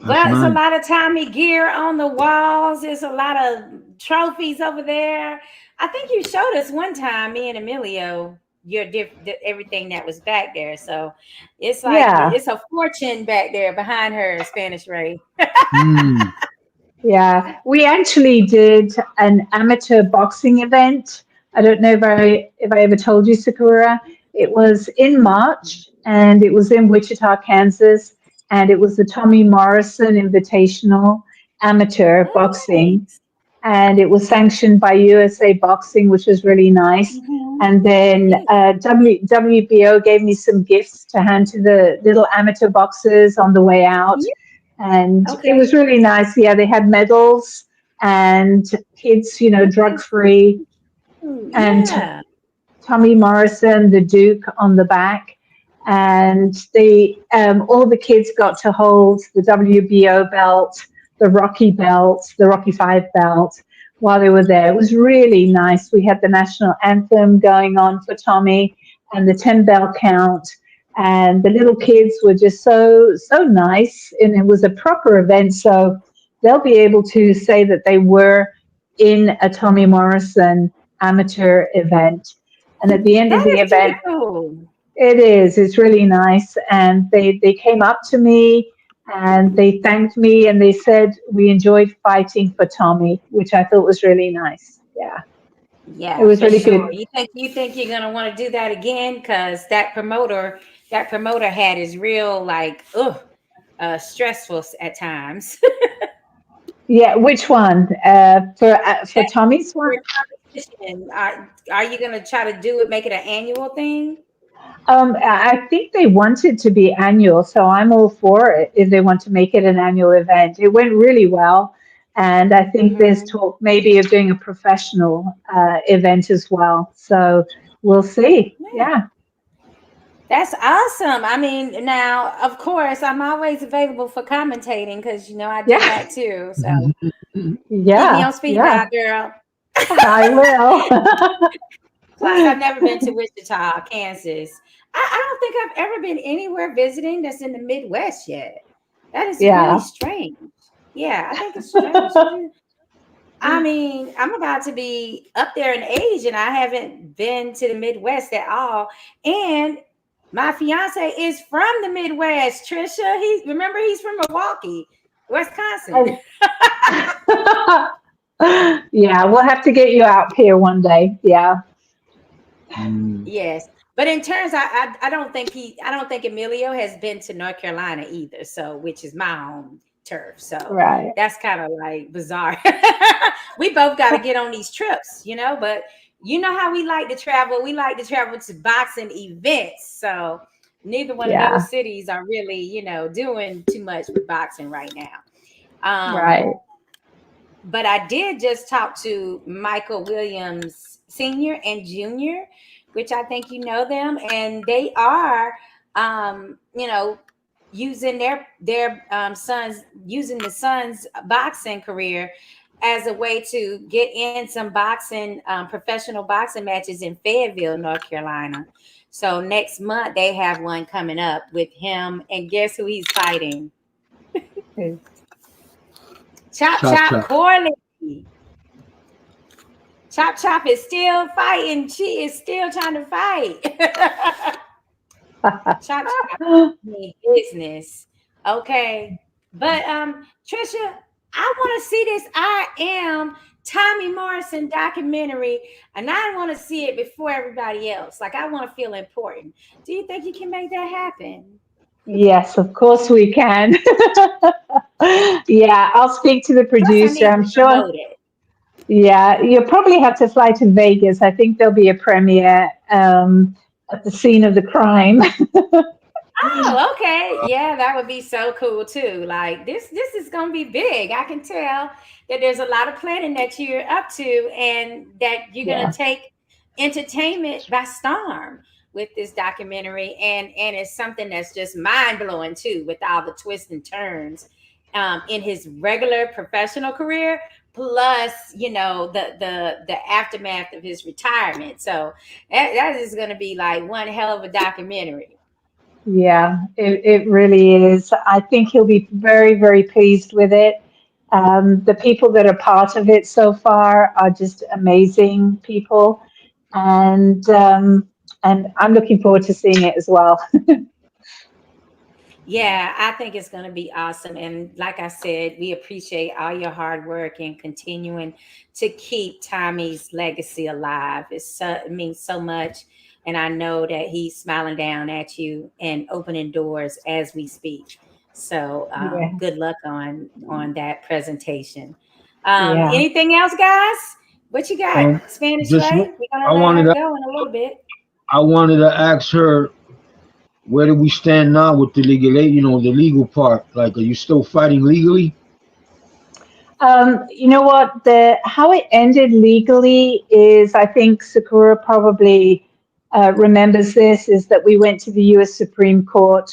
That's Well, it's a nice. lot of Tommy gear on the walls. There's a lot of trophies over there. I think you showed us one time, me and Emilio, everything that was back there. So it's like Yeah, it's a fortune back there behind her, Spanish Ray. Hmm. yeah. We actually did an amateur boxing event. I don't know if I ever told you, Sakura. It was in March and it was in Wichita, Kansas, and it was the Tommy Morrison Invitational Amateur Boxing, Nice. and it was sanctioned by USA Boxing, which was really nice. Mhm. And then Yeah. WBO gave me some gifts to hand to the little amateur boxers on the way out, Yeah. and it was Okay. really nice. Yeah, they had medals and kids, drug Okay. free, Ooh, and yeah. Tommy Morrison, the Duke, on the back. And all the kids got to hold the WBO belt, the Rocky Five belt, while they were there. It was really nice. We had the national anthem going on for Tommy and the 10 bell count. And the little kids were just so nice. And it was a proper event. So they'll be able to say that they were in a Tommy Morrison amateur event. And at the end of That the is pretty event, cool. it is, it's really nice. And they came up to me and they thanked me and they said, we enjoyed fighting for Tommy, which I thought was really nice. Yeah, it Yeah, was for really sure. good. You think you're gonna want to do that again? Because that promoter hat is real like stressful at times. Yeah, which one? For That Tommy's one? for competition. Are you gonna try to do it, make it an annual thing? I think they want it to be annual, so I'm all for it if they want to make it an annual event. It went really well, and I think there's Mhm. talk maybe of doing a professional event as well. So we'll see. Yeah. Yeah, That's awesome. I mean, now, of course, I'm always available for commentating because, I do yeah, that too. So keep me yeah, on speed yeah. dial, girl. I will. Plus, I've never been to Wichita, Kansas. I don't think I've ever been anywhere visiting that's in the Midwest yet. That is really Yeah. strange. Yeah, I think it's strange. I mean, I'm about to be up there in age and I haven't been to the Midwest at all. And my fiance is from the Midwest, Trisha. Remember he's from Milwaukee, Wisconsin. Yeah, we'll have to get you out here one day. Yeah, Mm. Yes. But in terms, I don't think Emilio has been to North Carolina either. So, which is my home turf. So right. that's kind of like bizarre. We both got to get on these trips, but you know how we like to travel. We like to travel to boxing events. So neither one of Yeah, those cities are really, doing too much with boxing right now. right. But I did just talk to Michael Williams Sr. and Jr., which I think you know them, and they are, using their sons using the son's boxing career as a way to get in some boxing professional boxing matches in Fayetteville, North Carolina. So next month they have one coming up with him, and guess who he's fighting? Chop Chop Chop chop. Corley. Chop Chop is still fighting. She is still trying to fight. Chop Chop mean business. Okay. But Trisha, I want to see this I Am Tommy Morrison documentary, and I want to see it before everybody else. Like I want to feel important. Do you think you can make that happen? Yes, of course we can. Yeah, I'll speak to the Plus, I producer. need I'm to sure. promote it. Yeah, you'll probably have to fly to Vegas. I think there'll be a premiere at the scene of the crime. Oh, okay. Yeah, that would be so cool too. Like this is gonna be big. I can tell that there's a lot of planning that you're up to and that you're gonna Yeah, take entertainment by storm with this documentary. And it's something that's just mind-blowing too, with all the twists and turns in his regular professional career, plus, the aftermath of his retirement. So that is gonna be like one hell of a documentary. yeah, it really is. I think he'll be very, very pleased with it. The people that are part of it so far are just amazing people, and I'm looking forward to seeing it as well. Yeah, I think it's going to be awesome. And like I said, we appreciate all your hard work and continuing to keep Tommy's legacy alive. It means so much. And I know that he's smiling down at you and opening doors as we speak. So Yeah, good luck on that presentation. yeah. Anything else, guys? What you got, Um, Spanish just Ray? We're I gonna let wanted her to go in a little bit. I wanted to ask her, where do we stand now with the legal aid? The legal part. Like, are you still fighting legally? You know what? The how it ended legally is, I think Sakura probably remembers this, is that we went to the U.S. Supreme Court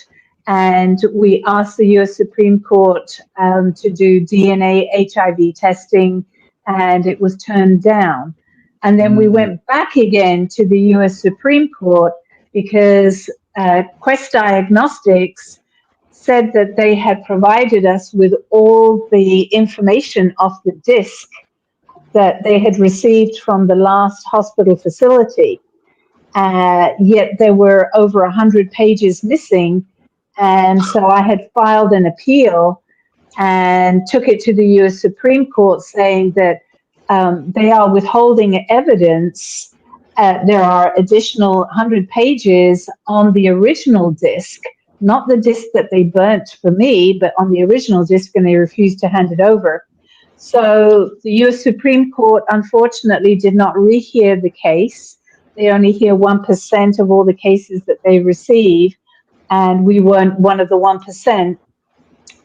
and we asked the U.S. Supreme Court to do DNA HIV testing, and it was turned down. And then we Mm-hmm. went back again to the U.S. Supreme Court because Quest Diagnostics said that they had provided us with all the information off the disk that they had received from the last hospital facility. Yet there were over 100 pages missing. And so I had filed an appeal and took it to the US Supreme Court saying that they are withholding evidence. There are additional 100 pages on the original disk, not the disk that they burnt for me, but on the original disk, and they refused to hand it over. So the US Supreme Court unfortunately did not rehear the case. they only hear 1% of all the cases that they receive, and we weren't one of the 1%.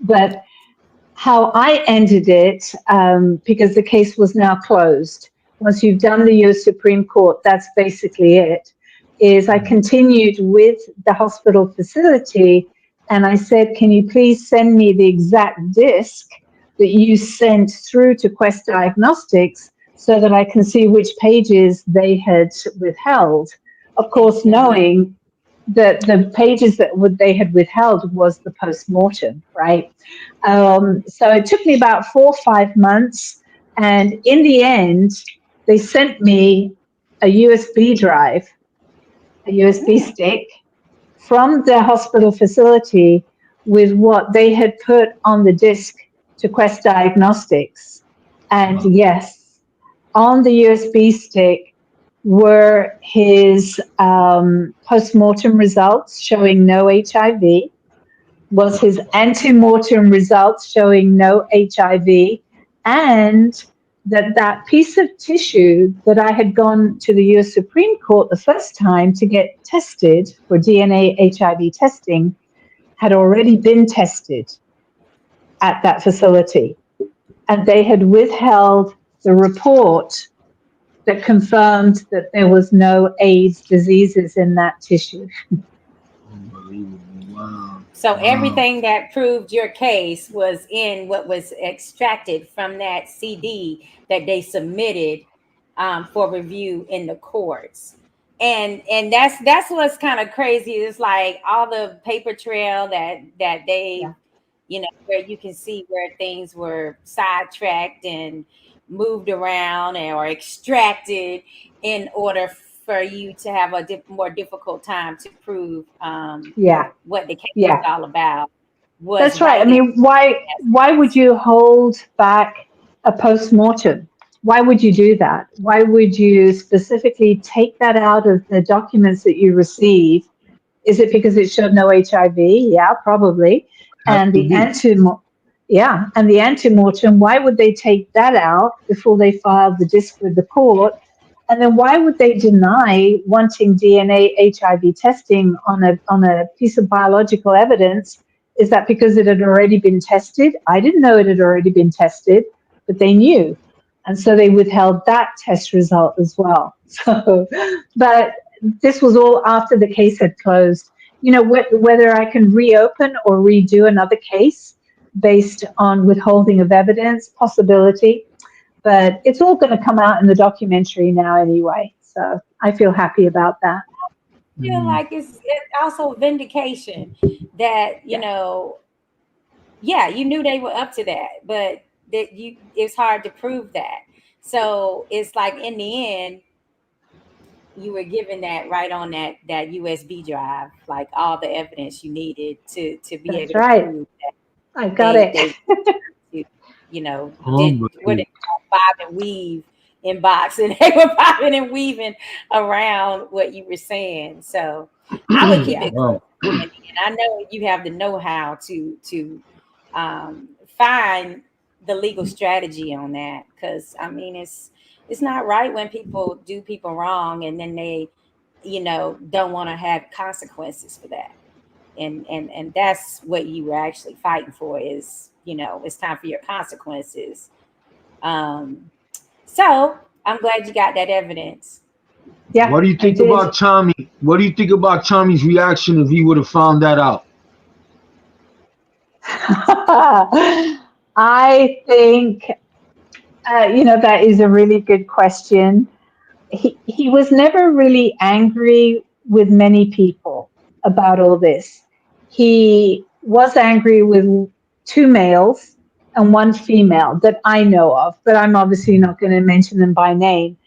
But how I ended it, because the case was now closed. Once you've done the US Supreme Court, that's basically it, is I continued with the hospital facility and I said, can you please send me the exact disc that you sent through to Quest Diagnostics so that I can see which pages they had withheld. Of course, knowing that the pages that they had withheld was the post-mortem, right? So it took me about 4 or 5 months. And in the end, they sent me a USB drive, a USB stick from the hospital facility with what they had put on the disc to Quest Diagnostics. And yes, on the USB stick were his post-mortem results showing no HIV, was his ante-mortem results showing no HIV, and that piece of tissue that I had gone to the US Supreme Court the first time to get tested for DNA HIV testing had already been tested at that facility. And they had withheld the report that confirmed that there was no AIDS diseases in that tissue. Unbelievable. Wow. So Wow. everything that proved your case was in what was extracted from that CD that they submitted for review in the courts. And that's what's kind of crazy. It's like all the paper trail that they, where you can see where things were sidetracked and moved around or extracted in order for you to have a more difficult time to prove what the case is all about. That's right. I mean, why would you hold back a post-mortem? Why would you do that? Why would you specifically take that out of the documents that you receive? Is it because it showed no HIV? Yeah, probably. And the antemortem, why would they take that out before they filed the disc with the court? And then why would they deny wanting DNA HIV testing on a piece of biological evidence? Is that because it had already been tested? I didn't know it had already been tested, but they knew. And so they withheld that test result as well. So, but this was all after the case had closed. You know, whether I can reopen or redo another case based on withholding of evidence, possibility. But it's all going to come out in the documentary now anyway. So I feel happy about that. I feel like it's also vindication that, you know, you knew they were up to that, but it's hard to prove that. So it's like in the end, you were given that right on that USB drive, like all the evidence you needed to be able to prove that. I got it. You know, did what they call bob and weave in box, and they were bobbing and weaving around what you were saying. So I would keep it cool. And I know you have the know-how to find the legal strategy on that, because I mean it's not right when people do people wrong and then they, you know, don't want to have consequences for that. And that's what you were actually fighting for, is, you know, it's time for your consequences. So I'm glad you got that evidence. Yeah. What do you think about Tommy? What do you think about Tommy's reaction if he would have found that out? I think, that is a really good question. He was never really angry with many people about all this. He was angry with 2 males and 1 female that I know of, but I'm obviously not going to mention them by name,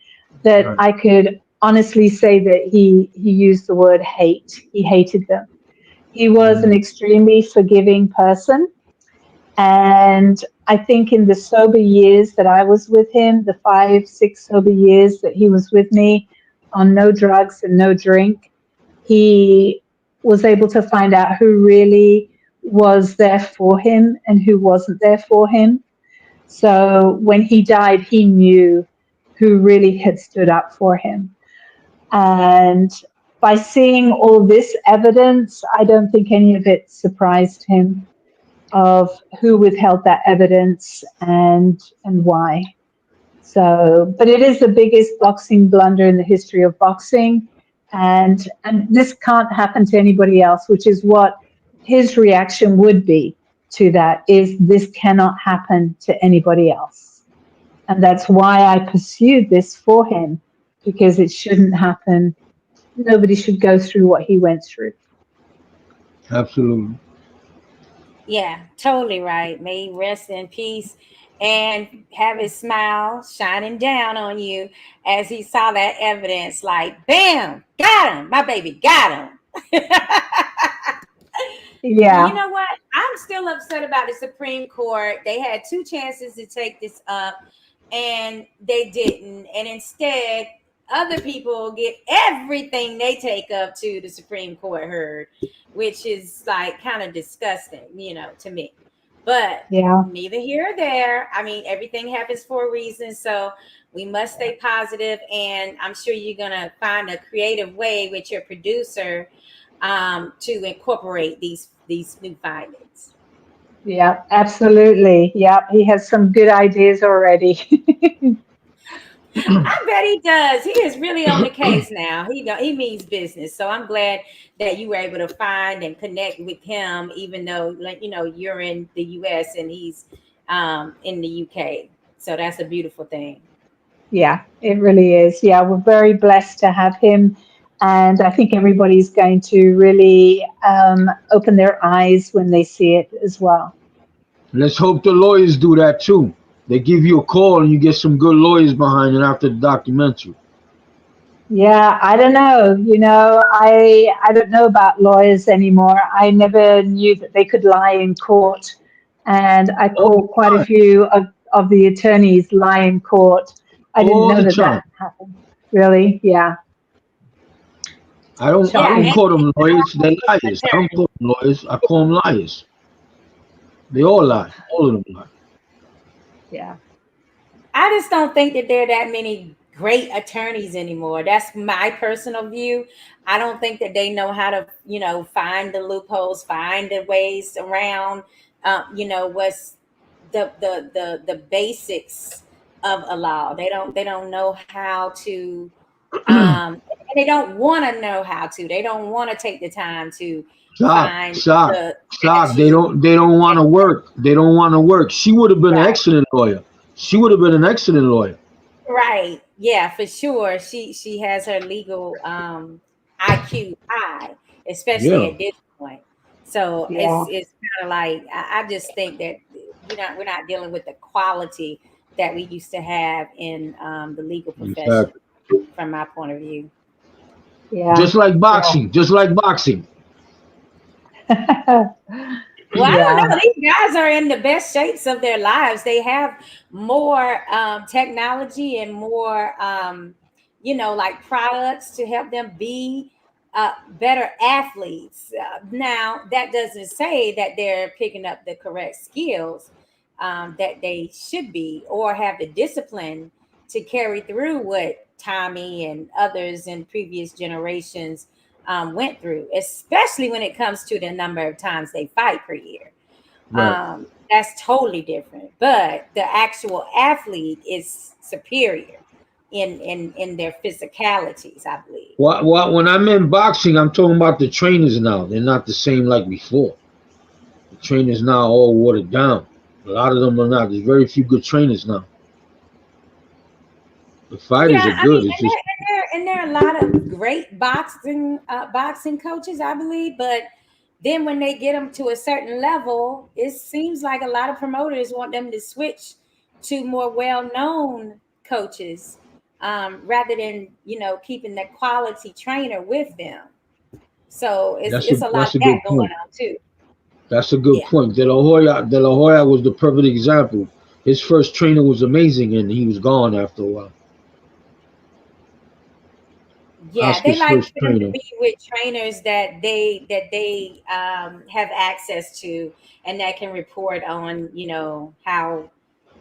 that I could honestly say that he used the word hate. He hated them. He was an extremely forgiving person. And I think in the sober years that I was with him, the 5, 6 sober years that he was with me on no drugs and no drink, he was able to find out who really was there for him and who wasn't there for him. So when he died, he knew who really had stood up for him. And by seeing all this evidence, I don't think any of it surprised him of who withheld that evidence and why. So, but it is the biggest boxing blunder in the history of boxing, and this can't happen to anybody else, which is what his reaction would be to that, is this cannot happen to anybody else. And that's why I pursued this for him, because it shouldn't happen. Nobody should go through what he went through. Absolutely. Yeah, totally right. May he rest in peace and have his smile shining down on you as he saw that evidence. Like, bam, got him. My baby got him. You Yeah, know what? I'm still upset about the Supreme Court. They had two chances to take this up and they didn't. And instead, other people get everything they take up to the Supreme Court heard, which is like kind of disgusting, to me. But yeah. neither here or there. I mean, everything happens for a reason. So we must stay positive, and I'm sure you're gonna find a creative way with your producer to incorporate these new findings. Yeah, absolutely. Yeah, he has some good ideas already. I bet he does. He is really on the case now. He means business. So I'm glad that you were able to find and connect with him, even though, like, you're in the U.S. and he's in the U.K. So that's a beautiful thing. Yeah, it really is. Yeah, we're very blessed to have him. And I think everybody's going to really open their eyes when they see it as well. Let's hope the lawyers do that too. They give you a call and you get some good lawyers behind it after the documentary. Yeah, I don't know. I don't know about lawyers anymore. I never knew that they could lie in court. And I All caught quite a the time. few of the attorneys lie in court. I didn't All know the that time. that happened. Really? Yeah. Yeah, I don't Shocking. and call them lawyers, they're liars. I don't attorney. call them lawyers, I call them liars. They all lie. All of them lie. Yeah. I just don't think that there are that many great attorneys anymore. That's my personal view. I don't think that they know how to, find the loopholes, find the ways around, what's the basics of a law. They don't know how to, and they don't want to know how to. They don't want to take the time to Shock, find shock, the shock. They statute. don't they don't want to work. They don't want to work. She would have been an Right. excellent lawyer. She would have been an excellent lawyer. Right. Yeah, for sure. She has her legal IQ high, especially Yeah. at this point. So it's Yeah. it's kind of like I just think that we're not dealing with the quality that we used to have in the legal profession, Exactly. from my point of view. Yeah. Just like Yeah. boxing. Just like boxing. Well, I don't Yeah. know. These guys are in the best shapes of their lives. They have more technology and more, like products to help them be better athletes. Now, that doesn't say that they're picking up the correct skills that they should be, or have the discipline to carry through what Tommy and others in previous generations went through, especially when it comes to the number of times they fight per year. Right. That's totally different. But the actual athlete is superior in their physicalities, I believe. What when I meant boxing, I'm talking about the trainers now. They're not the same like before. The trainers now are all watered down. A lot of them are not. There's very few good trainers now. The fighters are Yeah, I mean, good. It's just and there are a lot of great boxing coaches, I believe, but then when they get them to a certain level, it seems like a lot of promoters want them to switch to more well-known coaches, rather than keeping that quality trainer with them. So it's that's a it's a lot that's of a that good going point. on too. That's a good Yeah, point. De La Hoya was the perfect example. His first trainer was amazing, and he was gone after a while. yeah, they Oscar's like first for them to trainer. be with trainers that they have access to, and that can report on how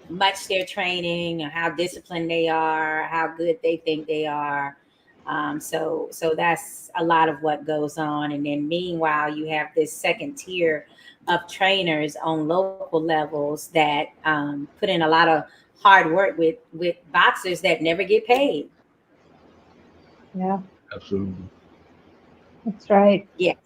much they're training, or how disciplined they are, how good they think they are. So that's a lot of what goes on. And then meanwhile, you have this second tier of trainers on local levels that put in a lot of hard work with boxers that never get paid. Yeah, Absolutely. that's right. Yes.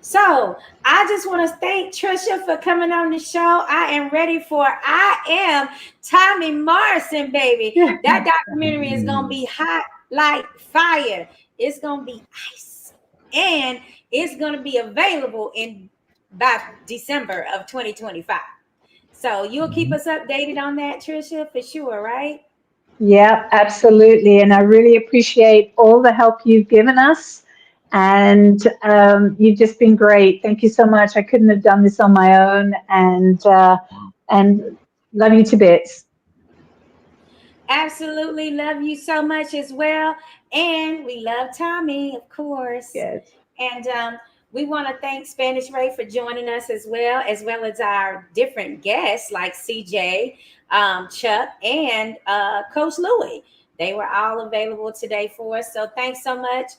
So I just want to thank Trisha for coming on the show. I am ready for I Am Tommy Morrison, baby. That documentary is going to be hot like fire. It's going to be ice. And it's going to be available by December of 2025. So you'll keep us updated on that, Trisha, for sure, right? Yeah, absolutely. And I really appreciate all the help you've given us. And you've just been great. Thank you so much. I couldn't have done this on my own. And love you to bits. Absolutely love you so much as well. And we love Tommy, of course. Yes. And we want to thank Spanish Ray for joining us as well as our different guests like CJ, Chuck, and Coach Louie. They were all available today for us. So thanks so much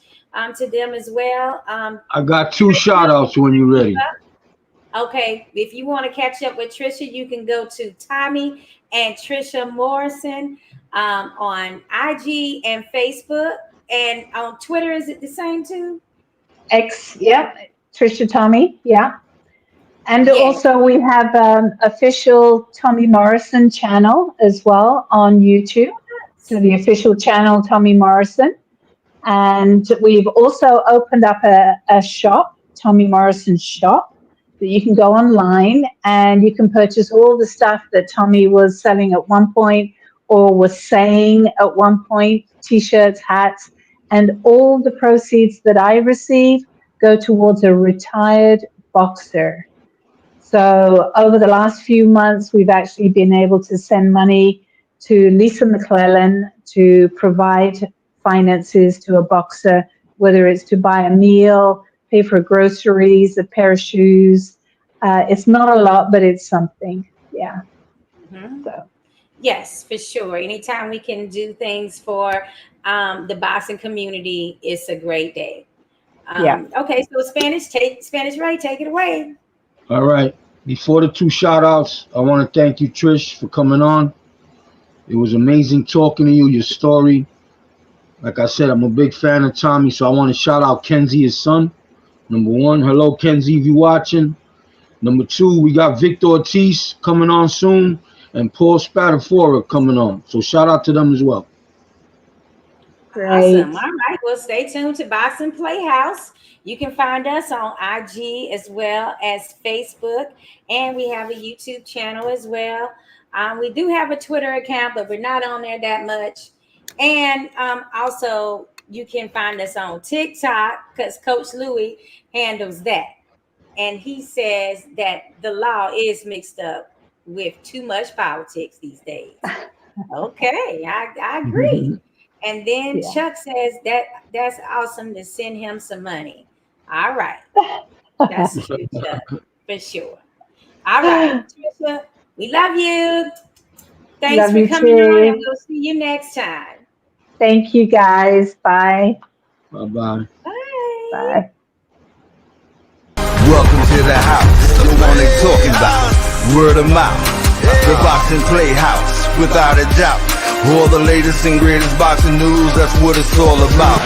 to them as well. I got 2 shout outs when you're ready. Okay, if you want to catch up with Trisha, you can go to Tommy and Trisha Morrison on IG and Facebook. And on Twitter, is it the same too? Yeah, Trisha Tommy, yeah. And Yeah. also we have official Tommy Morrison channel as well on YouTube. So the official channel, Tommy Morrison. And we've also opened up a shop, Tommy Morrison shop, that you can go online and you can purchase all the stuff that Tommy was selling at one point or was saying at one point, T-shirts, hats, and all the proceeds that I receive go towards a retired boxer. So over the last few months, we've actually been able to send money to Lisa McClellan to provide finances to a boxer, whether it's to buy a meal, pay for groceries, a pair of shoes. It's not a lot, but it's something. Yeah. Mm-hmm. So. Yes, for sure. Anytime we can do things for the boxing community, it's a great day. Yeah. Okay, so Spanish Ray, take it away. All right. Before the 2 shout outs, I want to thank you, Trish, for coming on. It was amazing talking to you, your story. Like I said, I'm a big fan of Tommy, so I want to shout out Kenzie, his son. Number 1, hello, Kenzie, if you're watching. Number 2, we got Victor Ortiz coming on soon, and Paul Spadafora coming on. So shout out to them as well. Great. Awesome. All right. Well, stay tuned to Boxing PlayHouse. You can find us on IG as well as Facebook, and we have a YouTube channel as well. We do have a Twitter account, but we're not on there that much. And also, you can find us on TikTok because Coach Louie handles that. And he says that the law is mixed up with too much politics these days. Okay, I agree. And then Chuck says that's awesome to send him some money. All right. That's true, Chuck, for sure. All right, Trisha, we love you. Thanks for coming on, and we'll see you next time. Thank you, guys. Bye. Bye-bye. Bye. Bye. Welcome to the house, the one they talking about. Word of mouth, the Boxing Playhouse, without a doubt. All the latest and greatest boxing news, that's what it's all about.